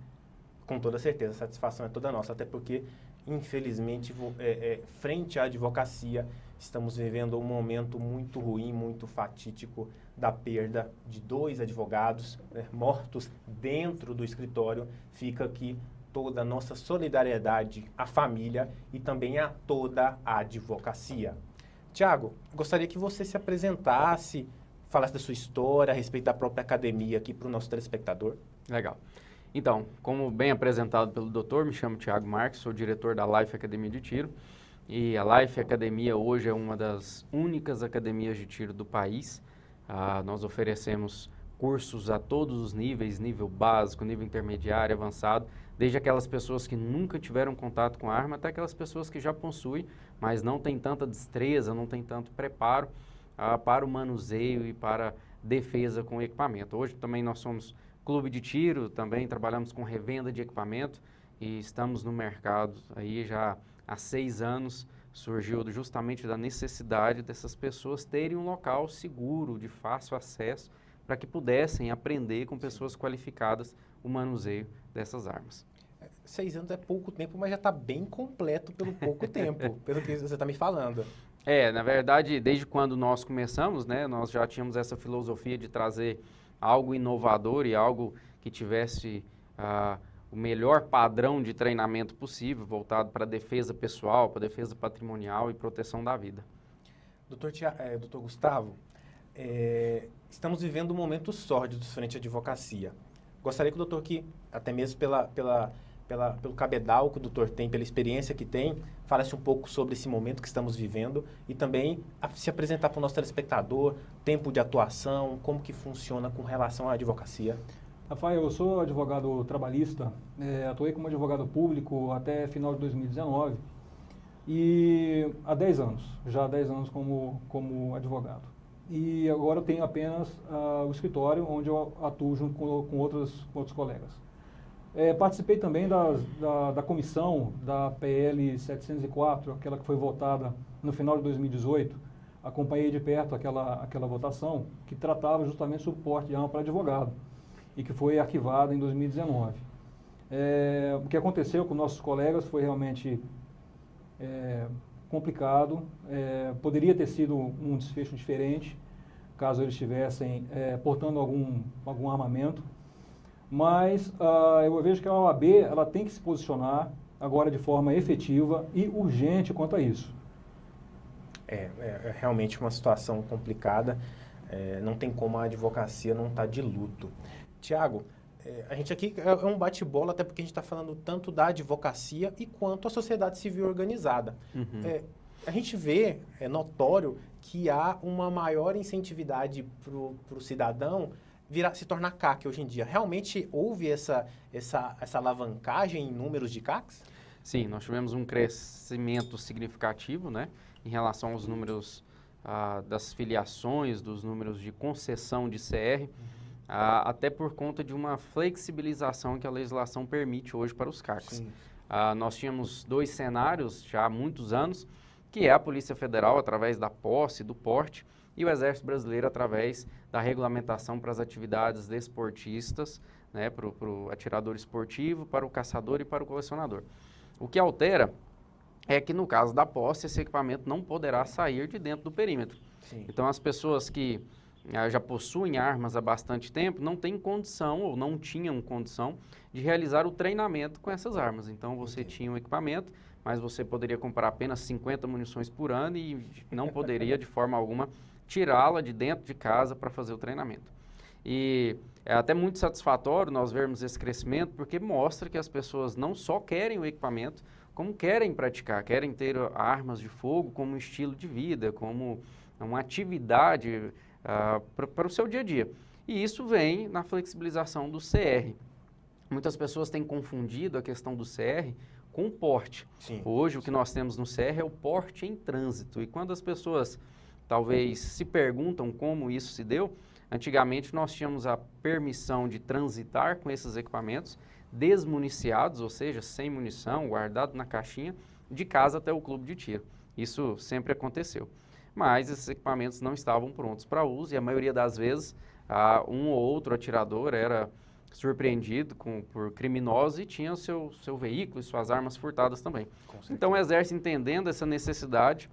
Com toda certeza, a satisfação é toda nossa, até porque, infelizmente, frente à advocacia, estamos vivendo um momento muito ruim, muito fatídico da perda de 2 advogados, né, mortos dentro do escritório. Fica aqui toda a nossa solidariedade à família e também a toda a advocacia. Tiago, gostaria que você se apresentasse, falasse da sua história a respeito da própria academia aqui para o nosso telespectador. Legal. Então, como bem apresentado pelo doutor, me chamo Tiago Marques, sou diretor da Life Academia de Tiro. E a Life Academia hoje é uma das únicas academias de tiro do país. Nós oferecemos cursos a todos os níveis, nível básico, nível intermediário, avançado, desde aquelas pessoas que nunca tiveram contato com arma até aquelas pessoas que já possuem, mas não têm tanta destreza, não têm tanto preparo para o manuseio e para defesa com equipamento. Hoje também nós somos clube de tiro, também trabalhamos com revenda de equipamento e estamos no mercado aí já há 6 anos. Surgiu justamente da necessidade dessas pessoas terem um local seguro, de fácil acesso, para que pudessem aprender com pessoas qualificadas o manuseio dessas armas. 6 anos é pouco tempo, mas já está bem completo pelo pouco tempo, pelo que você está me falando. Na verdade, desde quando nós começamos, né, nós já tínhamos essa filosofia de trazer algo inovador e algo que tivesse o melhor padrão de treinamento possível, voltado para a defesa pessoal, para a defesa patrimonial e proteção da vida. Doutor Gustavo, estamos vivendo um momento sórdido frente à advocacia. Gostaria que o doutor, que até mesmo pelo cabedal que o doutor tem, pela experiência que tem, falasse um pouco sobre esse momento que estamos vivendo e também se apresentar para o nosso telespectador, tempo de atuação, como que funciona com relação à advocacia. Rafael, eu sou advogado trabalhista, atuei como advogado público até final de 2019 e há 10 anos, já há 10 anos como advogado. E agora eu tenho apenas o escritório onde eu atuo junto com outros colegas. Participei também da comissão da PL 704, aquela que foi votada no final de 2018. Acompanhei de perto aquela votação que tratava justamente sobre porte de arma para advogado e que foi arquivada em 2019. O que aconteceu com nossos colegas foi realmente complicado. Poderia ter sido um desfecho diferente caso eles estivessem portando algum armamento. Mas eu vejo que a OAB ela tem que se posicionar agora de forma efetiva e urgente quanto a isso. É realmente uma situação complicada. Não tem como a advocacia não estar de luto. Tiago, a gente aqui é um bate-bola, até porque a gente está falando tanto da advocacia e quanto a sociedade civil organizada. Uhum. A gente vê, é notório, que há uma maior incentividade para o cidadão se tornar CAC hoje em dia. Realmente houve essa alavancagem em números de CACs? Sim, nós tivemos um crescimento significativo, né, em relação aos números das filiações, dos números de concessão de CR, até por conta de uma flexibilização que a legislação permite hoje para os CACs. Nós tínhamos 2 cenários já há muitos anos, que é a Polícia Federal através da posse, do porte, e o Exército Brasileiro através da regulamentação para as atividades desportistas, né, para o atirador esportivo, para o caçador e para o colecionador. O que altera é que no caso da posse, esse equipamento não poderá sair de dentro do perímetro. Sim. Então as pessoas que já possuem armas há bastante tempo não têm condição ou não tinham condição de realizar o treinamento com essas armas. Então você tinha um equipamento, mas você poderia comprar apenas 50 munições por ano e não poderia de forma alguma tirá-la de dentro de casa para fazer o treinamento. E é até muito satisfatório nós vermos esse crescimento, porque mostra que as pessoas não só querem o equipamento, como querem praticar, querem ter armas de fogo como estilo de vida, como uma atividade para o seu dia a dia. E isso vem na flexibilização do CR. Muitas pessoas têm confundido a questão do CR com o porte. Sim. Hoje o que nós temos no CR é o porte em trânsito. E quando as pessoas talvez se perguntam como isso se deu, antigamente nós tínhamos a permissão de transitar com esses equipamentos desmuniciados, ou seja, sem munição, guardado na caixinha, de casa até o clube de tiro. Isso sempre aconteceu. Mas esses equipamentos não estavam prontos para uso e a maioria das vezes um ou outro atirador era surpreendido por criminosos e tinha o seu veículo e suas armas furtadas também. Então o Exército, entendendo essa necessidade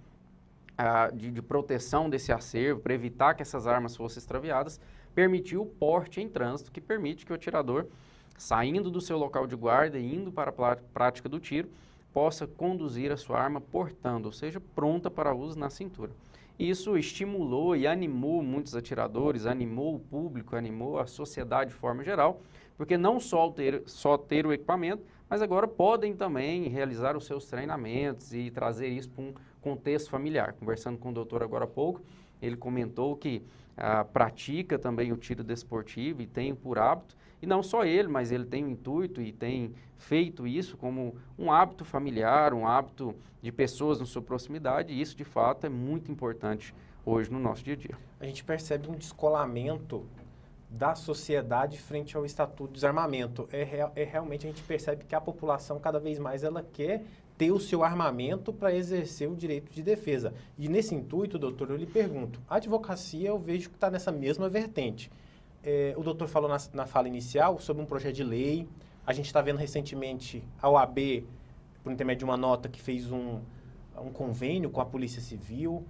de proteção desse acervo, para evitar que essas armas fossem extraviadas, permitiu o porte em trânsito, que permite que o atirador, saindo do seu local de guarda e indo para a prática do tiro, possa conduzir a sua arma portando, ou seja, pronta para uso na cintura. Isso estimulou e animou muitos atiradores, animou o público, animou a sociedade de forma geral, porque não só ter o equipamento, mas agora podem também realizar os seus treinamentos e trazer isso para um contexto familiar. Conversando com o doutor agora há pouco, ele comentou que pratica também o tiro desportivo e tem por hábito, e não só ele, mas ele tem o intuito e tem feito isso como um hábito familiar, um hábito de pessoas na sua proximidade, e isso de fato é muito importante hoje no nosso dia a dia. A gente percebe um descolamento da sociedade frente ao Estatuto de Desarmamento. Realmente a gente percebe que a população cada vez mais ela quer ter o seu armamento para exercer o direito de defesa. E nesse intuito, doutor, eu lhe pergunto, a advocacia eu vejo que está nessa mesma vertente. O doutor falou na fala inicial sobre um projeto de lei. A gente está vendo recentemente a OAB, por intermédio de uma nota, que fez um convênio com a Polícia Civil.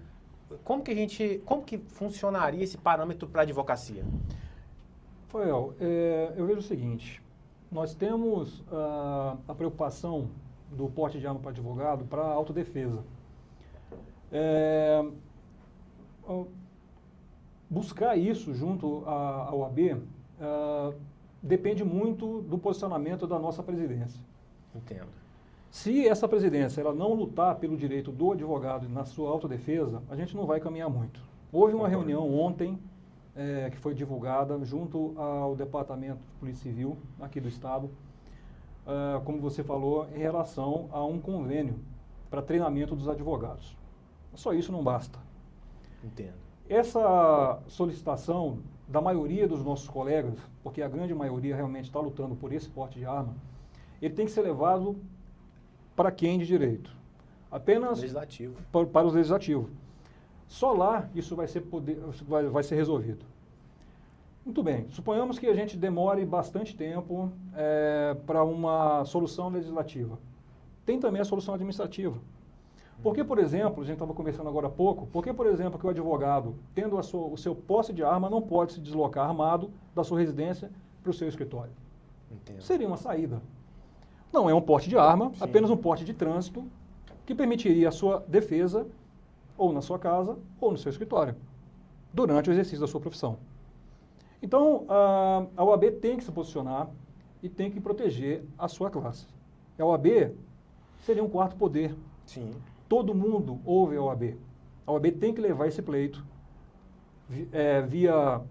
Como que funcionaria esse parâmetro para a advocacia? Rafael, eu vejo o seguinte, nós temos a preocupação do porte de arma para advogado para a autodefesa. Buscar isso junto à OAB depende muito do posicionamento da nossa presidência. Entendo. Se essa presidência ela não lutar pelo direito do advogado na sua autodefesa, a gente não vai caminhar muito. Houve uma reunião ontem que foi divulgada junto ao Departamento de Polícia Civil aqui do Estado, como você falou, em relação a um convênio para treinamento dos advogados. Só isso não basta. Entendo. Essa solicitação da maioria dos nossos colegas, porque a grande maioria realmente está lutando por esse porte de arma, ele tem que ser levado para quem de direito? Apenas Legislativo. Para os legislativos. Só lá isso vai ser resolvido. Muito bem, suponhamos que a gente demore bastante tempo para uma solução legislativa. Tem também a solução administrativa. Por que, por exemplo, a gente estava conversando agora há pouco, por que, por exemplo, que o advogado, tendo o seu posse de arma, não pode se deslocar armado da sua residência para o seu escritório? Entendo. Seria uma saída. Não é um porte de arma, Sim. apenas um porte de trânsito que permitiria a sua defesa ou na sua casa ou no seu escritório, durante o exercício da sua profissão. Então, a OAB tem que se posicionar e tem que proteger a sua classe. A OAB seria um quarto poder. Sim. Todo mundo ouve a OAB. A OAB tem que levar esse pleito via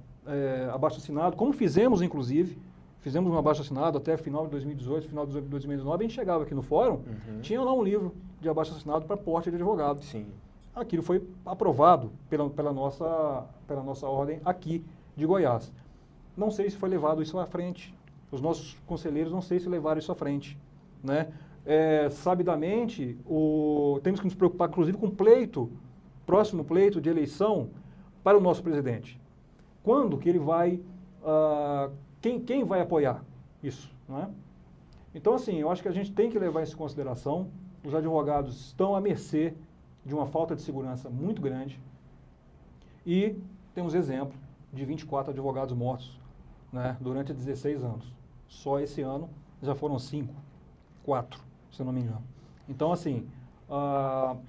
abaixo-assinado, como fizemos, inclusive. Fizemos um abaixo-assinado até final de 2018, final de 2019. A gente chegava aqui no fórum, tinha lá um livro de abaixo-assinado para porte de advogado. Sim. Aquilo foi aprovado pela nossa ordem aqui de Goiás. Não sei se foi levado isso à frente. Os nossos conselheiros não sei se levaram isso à frente, né? Sabidamente, temos que nos preocupar, inclusive, com o próximo pleito de eleição para o nosso presidente. Quando que ele vai, quem vai apoiar isso, né? Então, assim, eu acho que a gente tem que levar isso em consideração. Os advogados estão à mercê de uma falta de segurança muito grande e temos exemplo de 24 advogados mortos, né, durante 16 anos. Só esse ano já foram 4, se eu não me engano. Então, assim,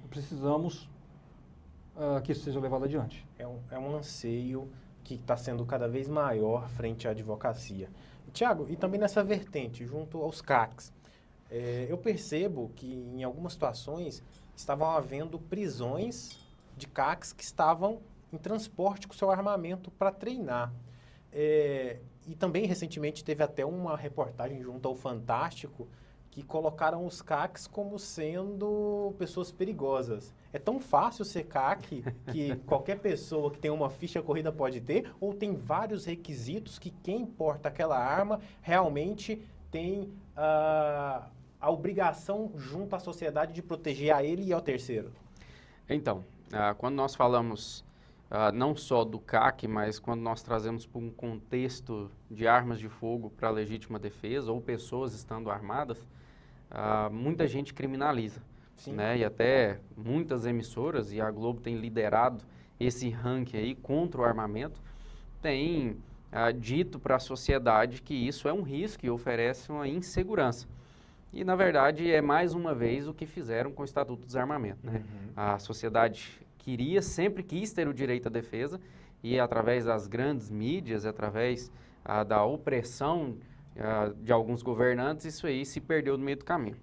precisamos que isso seja levado adiante. É um anseio que está sendo cada vez maior frente à advocacia. Tiago, e também nessa vertente, junto aos CRACs, Eu percebo que em algumas situações estavam havendo prisões de CACs que estavam em transporte com seu armamento para treinar. E também recentemente teve até uma reportagem junto ao Fantástico que colocaram os CACs como sendo pessoas perigosas. É tão fácil ser CAC que qualquer pessoa que tem uma ficha corrida pode ter, ou tem vários requisitos que quem porta aquela arma realmente tem a obrigação junto à sociedade de proteger a ele e ao terceiro? Então, quando nós falamos não só do CAC, mas quando nós trazemos para um contexto de armas de fogo para legítima defesa ou pessoas estando armadas, muita gente criminaliza. Sim. Né? E até muitas emissoras, e a Globo tem liderado esse ranking aí contra o armamento, tem dito para a sociedade que isso é um risco e oferece uma insegurança. E, na verdade, é mais uma vez o que fizeram com o Estatuto do Desarmamento. Né? A sociedade sempre quis ter o direito à defesa e, através das grandes mídias, através da opressão de alguns governantes, isso aí se perdeu no meio do caminho.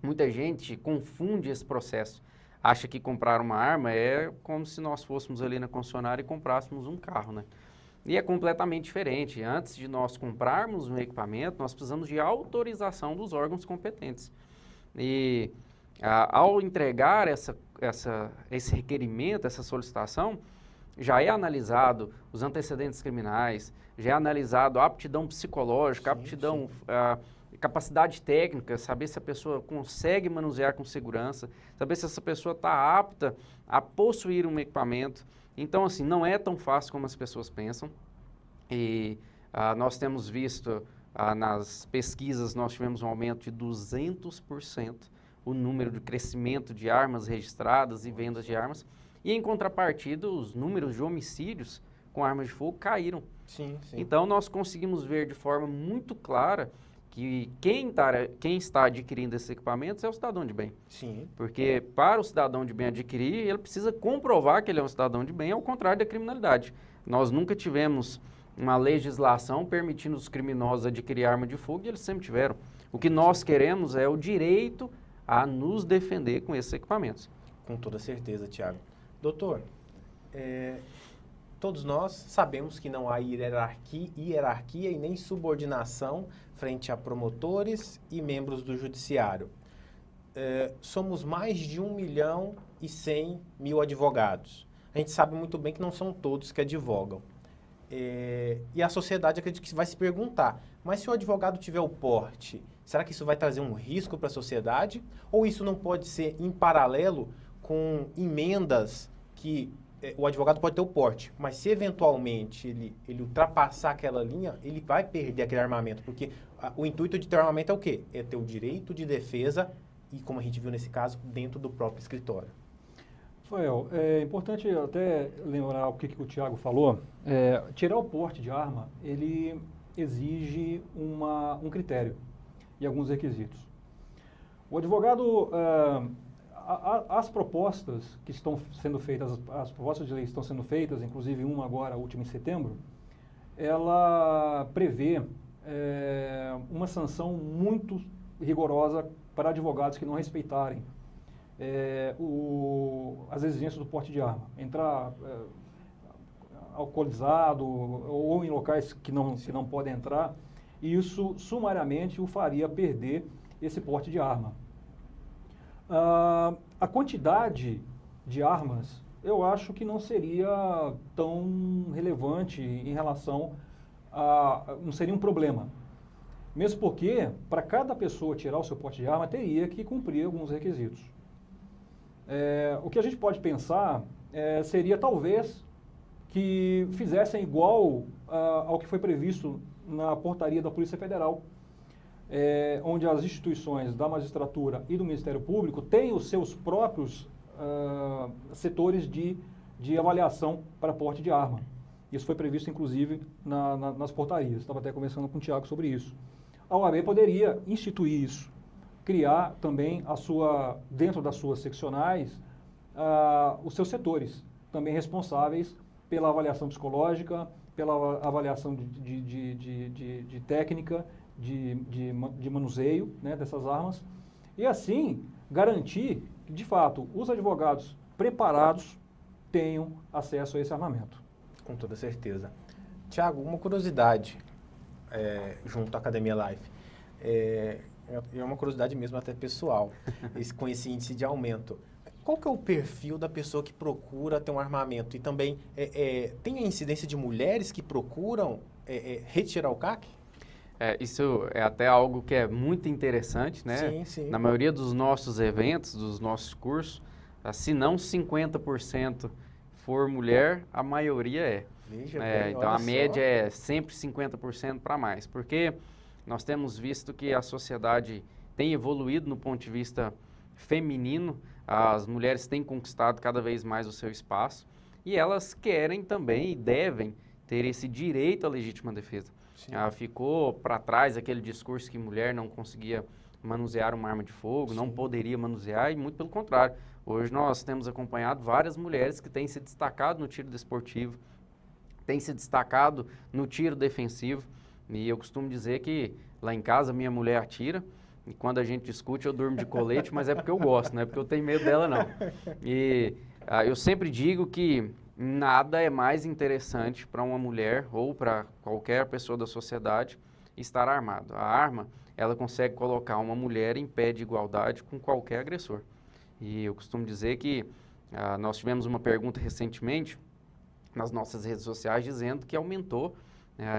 Muita gente confunde esse processo. Acha que comprar uma arma é como se nós fôssemos ali na concessionária e comprássemos um carro, né? E é completamente diferente. Antes de nós comprarmos um equipamento, nós precisamos de autorização dos órgãos competentes. E ao entregar esse requerimento, essa solicitação, já é analisado os antecedentes criminais, já é analisado a aptidão psicológica, aptidão, capacidade técnica, saber se a pessoa consegue manusear com segurança, saber se essa pessoa está apta a possuir um equipamento. Então, assim, não é tão fácil como as pessoas pensam. E nós temos visto, nas pesquisas, nós tivemos um aumento de 200% o número de crescimento de armas registradas e vendas de armas. E, em contrapartida, os números de homicídios com armas de fogo caíram. Sim. Então, nós conseguimos ver de forma muito clara que quem está adquirindo esses equipamentos é o cidadão de bem. Sim. Porque para o cidadão de bem adquirir, ele precisa comprovar que ele é um cidadão de bem, ao contrário da criminalidade. Nós nunca tivemos uma legislação permitindo os criminosos adquirir arma de fogo, e eles sempre tiveram. O que nós queremos é o direito a nos defender com esses equipamentos. Com toda certeza, Tiago. Doutor, todos nós sabemos que não há hierarquia e nem subordinação frente a promotores e membros do judiciário. Somos mais de 1.100.000 advogados. A gente sabe muito bem que não são todos que advogam. E a sociedade, acredito que vai se perguntar, mas se o advogado tiver o porte, será que isso vai trazer um risco para a sociedade? Ou isso não pode ser em paralelo com emendas que o advogado pode ter o porte, mas se eventualmente ele ultrapassar aquela linha, ele vai perder aquele armamento, porque o intuito de ter armamento é o quê? É ter o direito de defesa e, como a gente viu nesse caso, dentro do próprio escritório. Rafael, é importante até lembrar o que o Tiago falou. Tirar o porte de arma, ele exige um critério e alguns requisitos. O advogado, as propostas que estão sendo feitas, as propostas de lei que estão sendo feitas, inclusive uma agora, a última em setembro, ela prevê uma sanção muito rigorosa para advogados que não respeitarem as exigências do porte de arma. Entrar alcoolizado ou em locais que não podem entrar, e isso sumariamente o faria perder esse porte de arma. A quantidade de armas, eu acho que não seria tão relevante em relação não seria um problema. Mesmo porque, para cada pessoa tirar o seu porte de arma, teria que cumprir alguns requisitos. O que a gente pode pensar seria, talvez, que fizessem igual ao que foi previsto na portaria da Polícia Federal, onde as instituições da magistratura e do Ministério Público têm os seus próprios setores de avaliação para porte de arma. Isso foi previsto, inclusive, nas portarias. Estava até conversando com o Tiago sobre isso. A OAB poderia instituir isso, criar também dentro das suas seccionais, os seus setores, também responsáveis pela avaliação psicológica, pela avaliação de técnica de manuseio, né, dessas armas, e assim garantir que, de fato, os advogados preparados tenham acesso a esse armamento. Com toda certeza. Tiago, uma curiosidade junto à Academia Life. É uma curiosidade mesmo até pessoal, com esse índice de aumento. Qual que é o perfil da pessoa que procura ter um armamento? E também, tem a incidência de mulheres que procuram retirar o CAC? Isso é até algo que é muito interessante, né? Sim, sim. Na maioria dos nossos eventos, dos nossos cursos, se não 50% for mulher, a maioria é. Veja bem, Então, olha a média só. é sempre 50% para mais, porque nós temos visto que a sociedade tem evoluído no ponto de vista feminino, as mulheres têm conquistado cada vez mais o seu espaço e elas querem também e devem ter esse direito à legítima defesa. Ficou para trás aquele discurso que mulher não conseguia manusear uma arma de fogo, não poderia manusear, e muito pelo contrário. Hoje nós temos acompanhado várias mulheres que têm se destacado no tiro desportivo, têm se destacado no tiro defensivo, e eu costumo dizer que lá em casa minha mulher atira, e quando a gente discute eu durmo de colete, mas é porque eu gosto, não é porque eu tenho medo dela não. E eu sempre digo que nada é mais interessante para uma mulher ou para qualquer pessoa da sociedade estar armado. A arma, ela consegue colocar uma mulher em pé de igualdade com qualquer agressor. E eu costumo dizer que nós tivemos uma pergunta recentemente nas nossas redes sociais dizendo que aumentou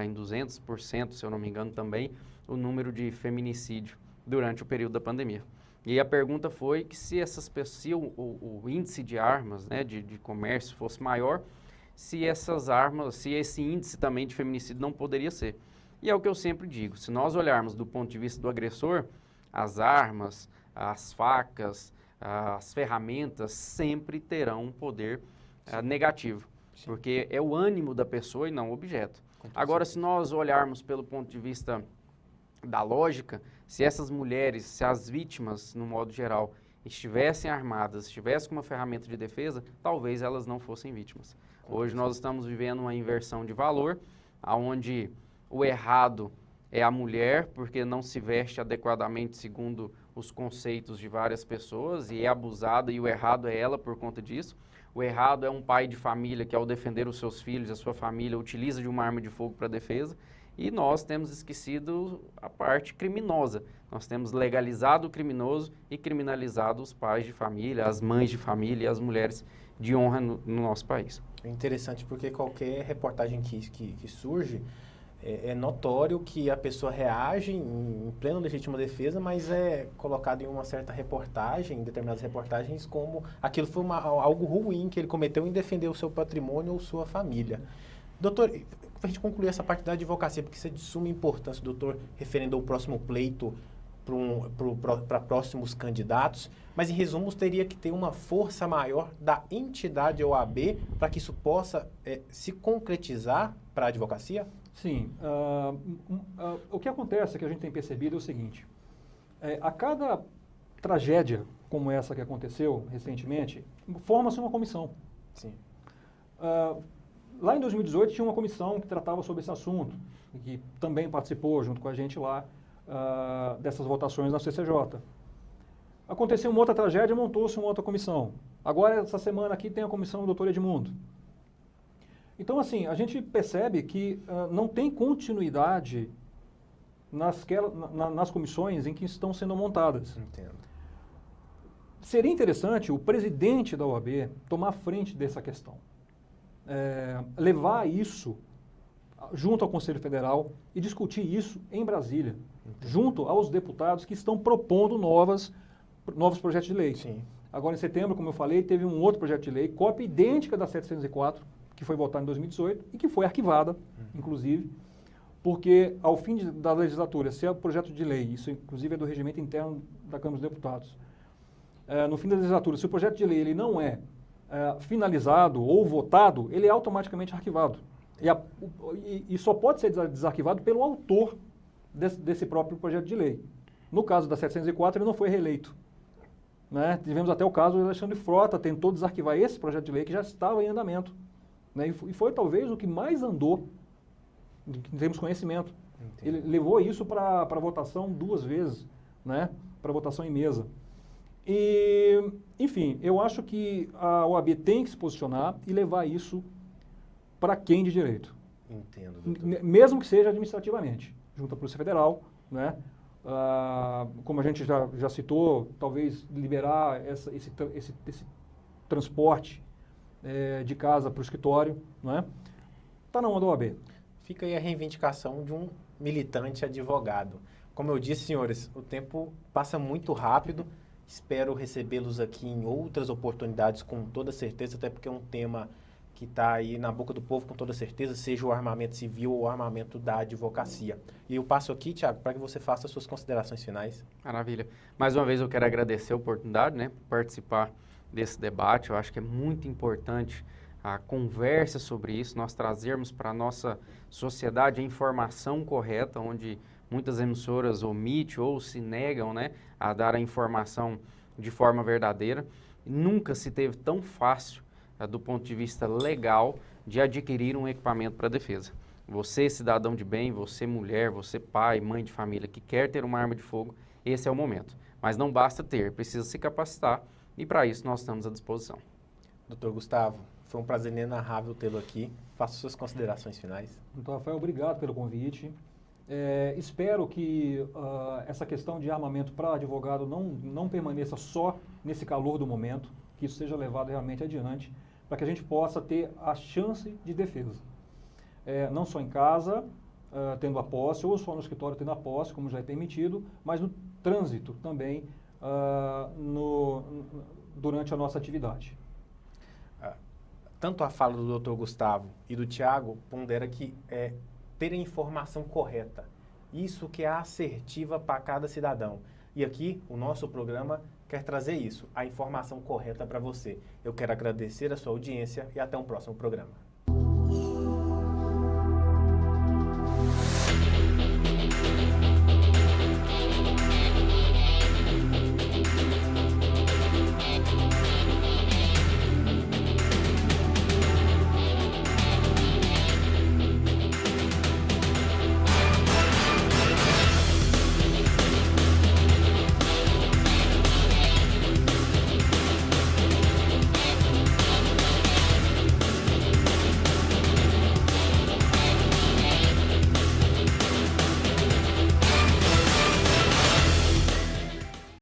em 200%, se eu não me engano também, o número de feminicídio durante o período da pandemia. E a pergunta foi que se o índice de armas, né, de comércio fosse maior, se esse índice também de feminicídio não poderia ser. E é o que eu sempre digo, se nós olharmos do ponto de vista do agressor, as armas, as facas, as ferramentas sempre terão um poder negativo, porque é o ânimo da pessoa e não o objeto. Agora, se nós olharmos pelo ponto de vista da lógica, se essas mulheres, se as vítimas, no modo geral, estivessem armadas, estivessem com uma ferramenta de defesa, talvez elas não fossem vítimas. Hoje nós estamos vivendo uma inversão de valor, onde o errado é a mulher, porque não se veste adequadamente segundo os conceitos de várias pessoas, e é abusada, e o errado é ela por conta disso. O errado é um pai de família que, ao defender os seus filhos, a sua família, utiliza de uma arma de fogo para defesa. E nós temos esquecido a parte criminosa. Nós temos legalizado o criminoso e criminalizado os pais de família, as mães de família e as mulheres de honra no nosso país. É interessante porque qualquer reportagem que surge, é notório que a pessoa reage em plena legítima defesa, mas é colocado em uma certa reportagem, em determinadas reportagens, como aquilo foi algo ruim que ele cometeu em defender o seu patrimônio ou sua família. Doutor, para a gente concluir essa parte da advocacia, porque isso é de suma importância, o doutor referendou o próximo pleito para próximos candidatos, mas em resumo teria que ter uma força maior da entidade OAB para que isso possa se concretizar para a advocacia? Sim. O que acontece, que a gente tem percebido, é o seguinte. A cada tragédia como essa que aconteceu recentemente, forma-se uma comissão. Sim. Lá em 2018 tinha uma comissão que tratava sobre esse assunto, que também participou junto com a gente lá dessas votações na CCJ. Aconteceu uma outra tragédia, montou-se uma outra comissão. Agora, essa semana aqui, tem a comissão do doutor Edmundo. Então, assim, a gente percebe que não tem continuidade nas comissões em que estão sendo montadas. Entendo. Seria interessante o presidente da OAB tomar frente dessa questão. Levar isso junto ao Conselho Federal e discutir isso em Brasília, junto aos deputados que estão propondo novos projetos de lei. Sim. Agora, em setembro, como eu falei, teve um outro projeto de lei, cópia idêntica da 704, que foi votada em 2018 e que foi arquivada, inclusive, porque ao fim da legislatura, se é o projeto de lei, isso inclusive é do regimento interno da Câmara dos Deputados, no fim da legislatura, se o projeto de lei ele não é finalizado ou votado, ele é automaticamente arquivado. E só pode ser desarquivado pelo autor desse próprio projeto de lei. No caso da 704, ele não foi reeleito. Né? Tivemos até o caso do Alexandre Frota, tentou desarquivar esse projeto de lei que já estava em andamento. Né? E foi talvez o que mais andou, em termos de conhecimento, Entendi. Ele levou isso para votação 2 vezes, né? Para votação em mesa. E, enfim, eu acho que a OAB tem que se posicionar e levar isso para quem de direito. Entendo, doutor. Mesmo que seja administrativamente, junto à Polícia Federal, né? Como a gente já citou, talvez liberar esse transporte de casa para o escritório, né? Está na mão da OAB. Fica aí a reivindicação de um militante advogado. Como eu disse, senhores, o tempo passa muito rápido. Espero recebê-los aqui em outras oportunidades com toda certeza, até porque é um tema que está aí na boca do povo com toda certeza, seja o armamento civil ou o armamento da advocacia. E eu passo aqui, Thiago, para que você faça as suas considerações finais. Maravilha. Mais uma vez eu quero agradecer a oportunidade, né, por participar desse debate. Eu acho que é muito importante a conversa sobre isso, nós trazermos para a nossa sociedade a informação correta, onde muitas emissoras omitem ou se negam, né, a dar a informação de forma verdadeira. Nunca se teve tão fácil, do ponto de vista legal, de adquirir um equipamento para defesa. Você, cidadão de bem, você, mulher, você, pai, mãe de família, que quer ter uma arma de fogo, esse é o momento. Mas não basta ter, precisa se capacitar e para isso nós estamos à disposição. Doutor Gustavo, foi um prazer inenarrável tê-lo aqui. Faça suas considerações finais. Então, Rafael, obrigado pelo convite. Espero que essa questão de armamento para advogado não permaneça só nesse calor do momento, que isso seja levado realmente adiante, para que a gente possa ter a chance de defesa. Não só em casa, tendo a posse, ou só no escritório tendo a posse, como já é permitido, mas no trânsito também, durante a nossa atividade. Tanto a fala do Dr. Gustavo e do Thiago pondera que ter a informação correta. Isso que é assertiva para cada cidadão. E aqui, o nosso programa quer trazer isso, a informação correta para você. Eu quero agradecer a sua audiência e até um próximo programa.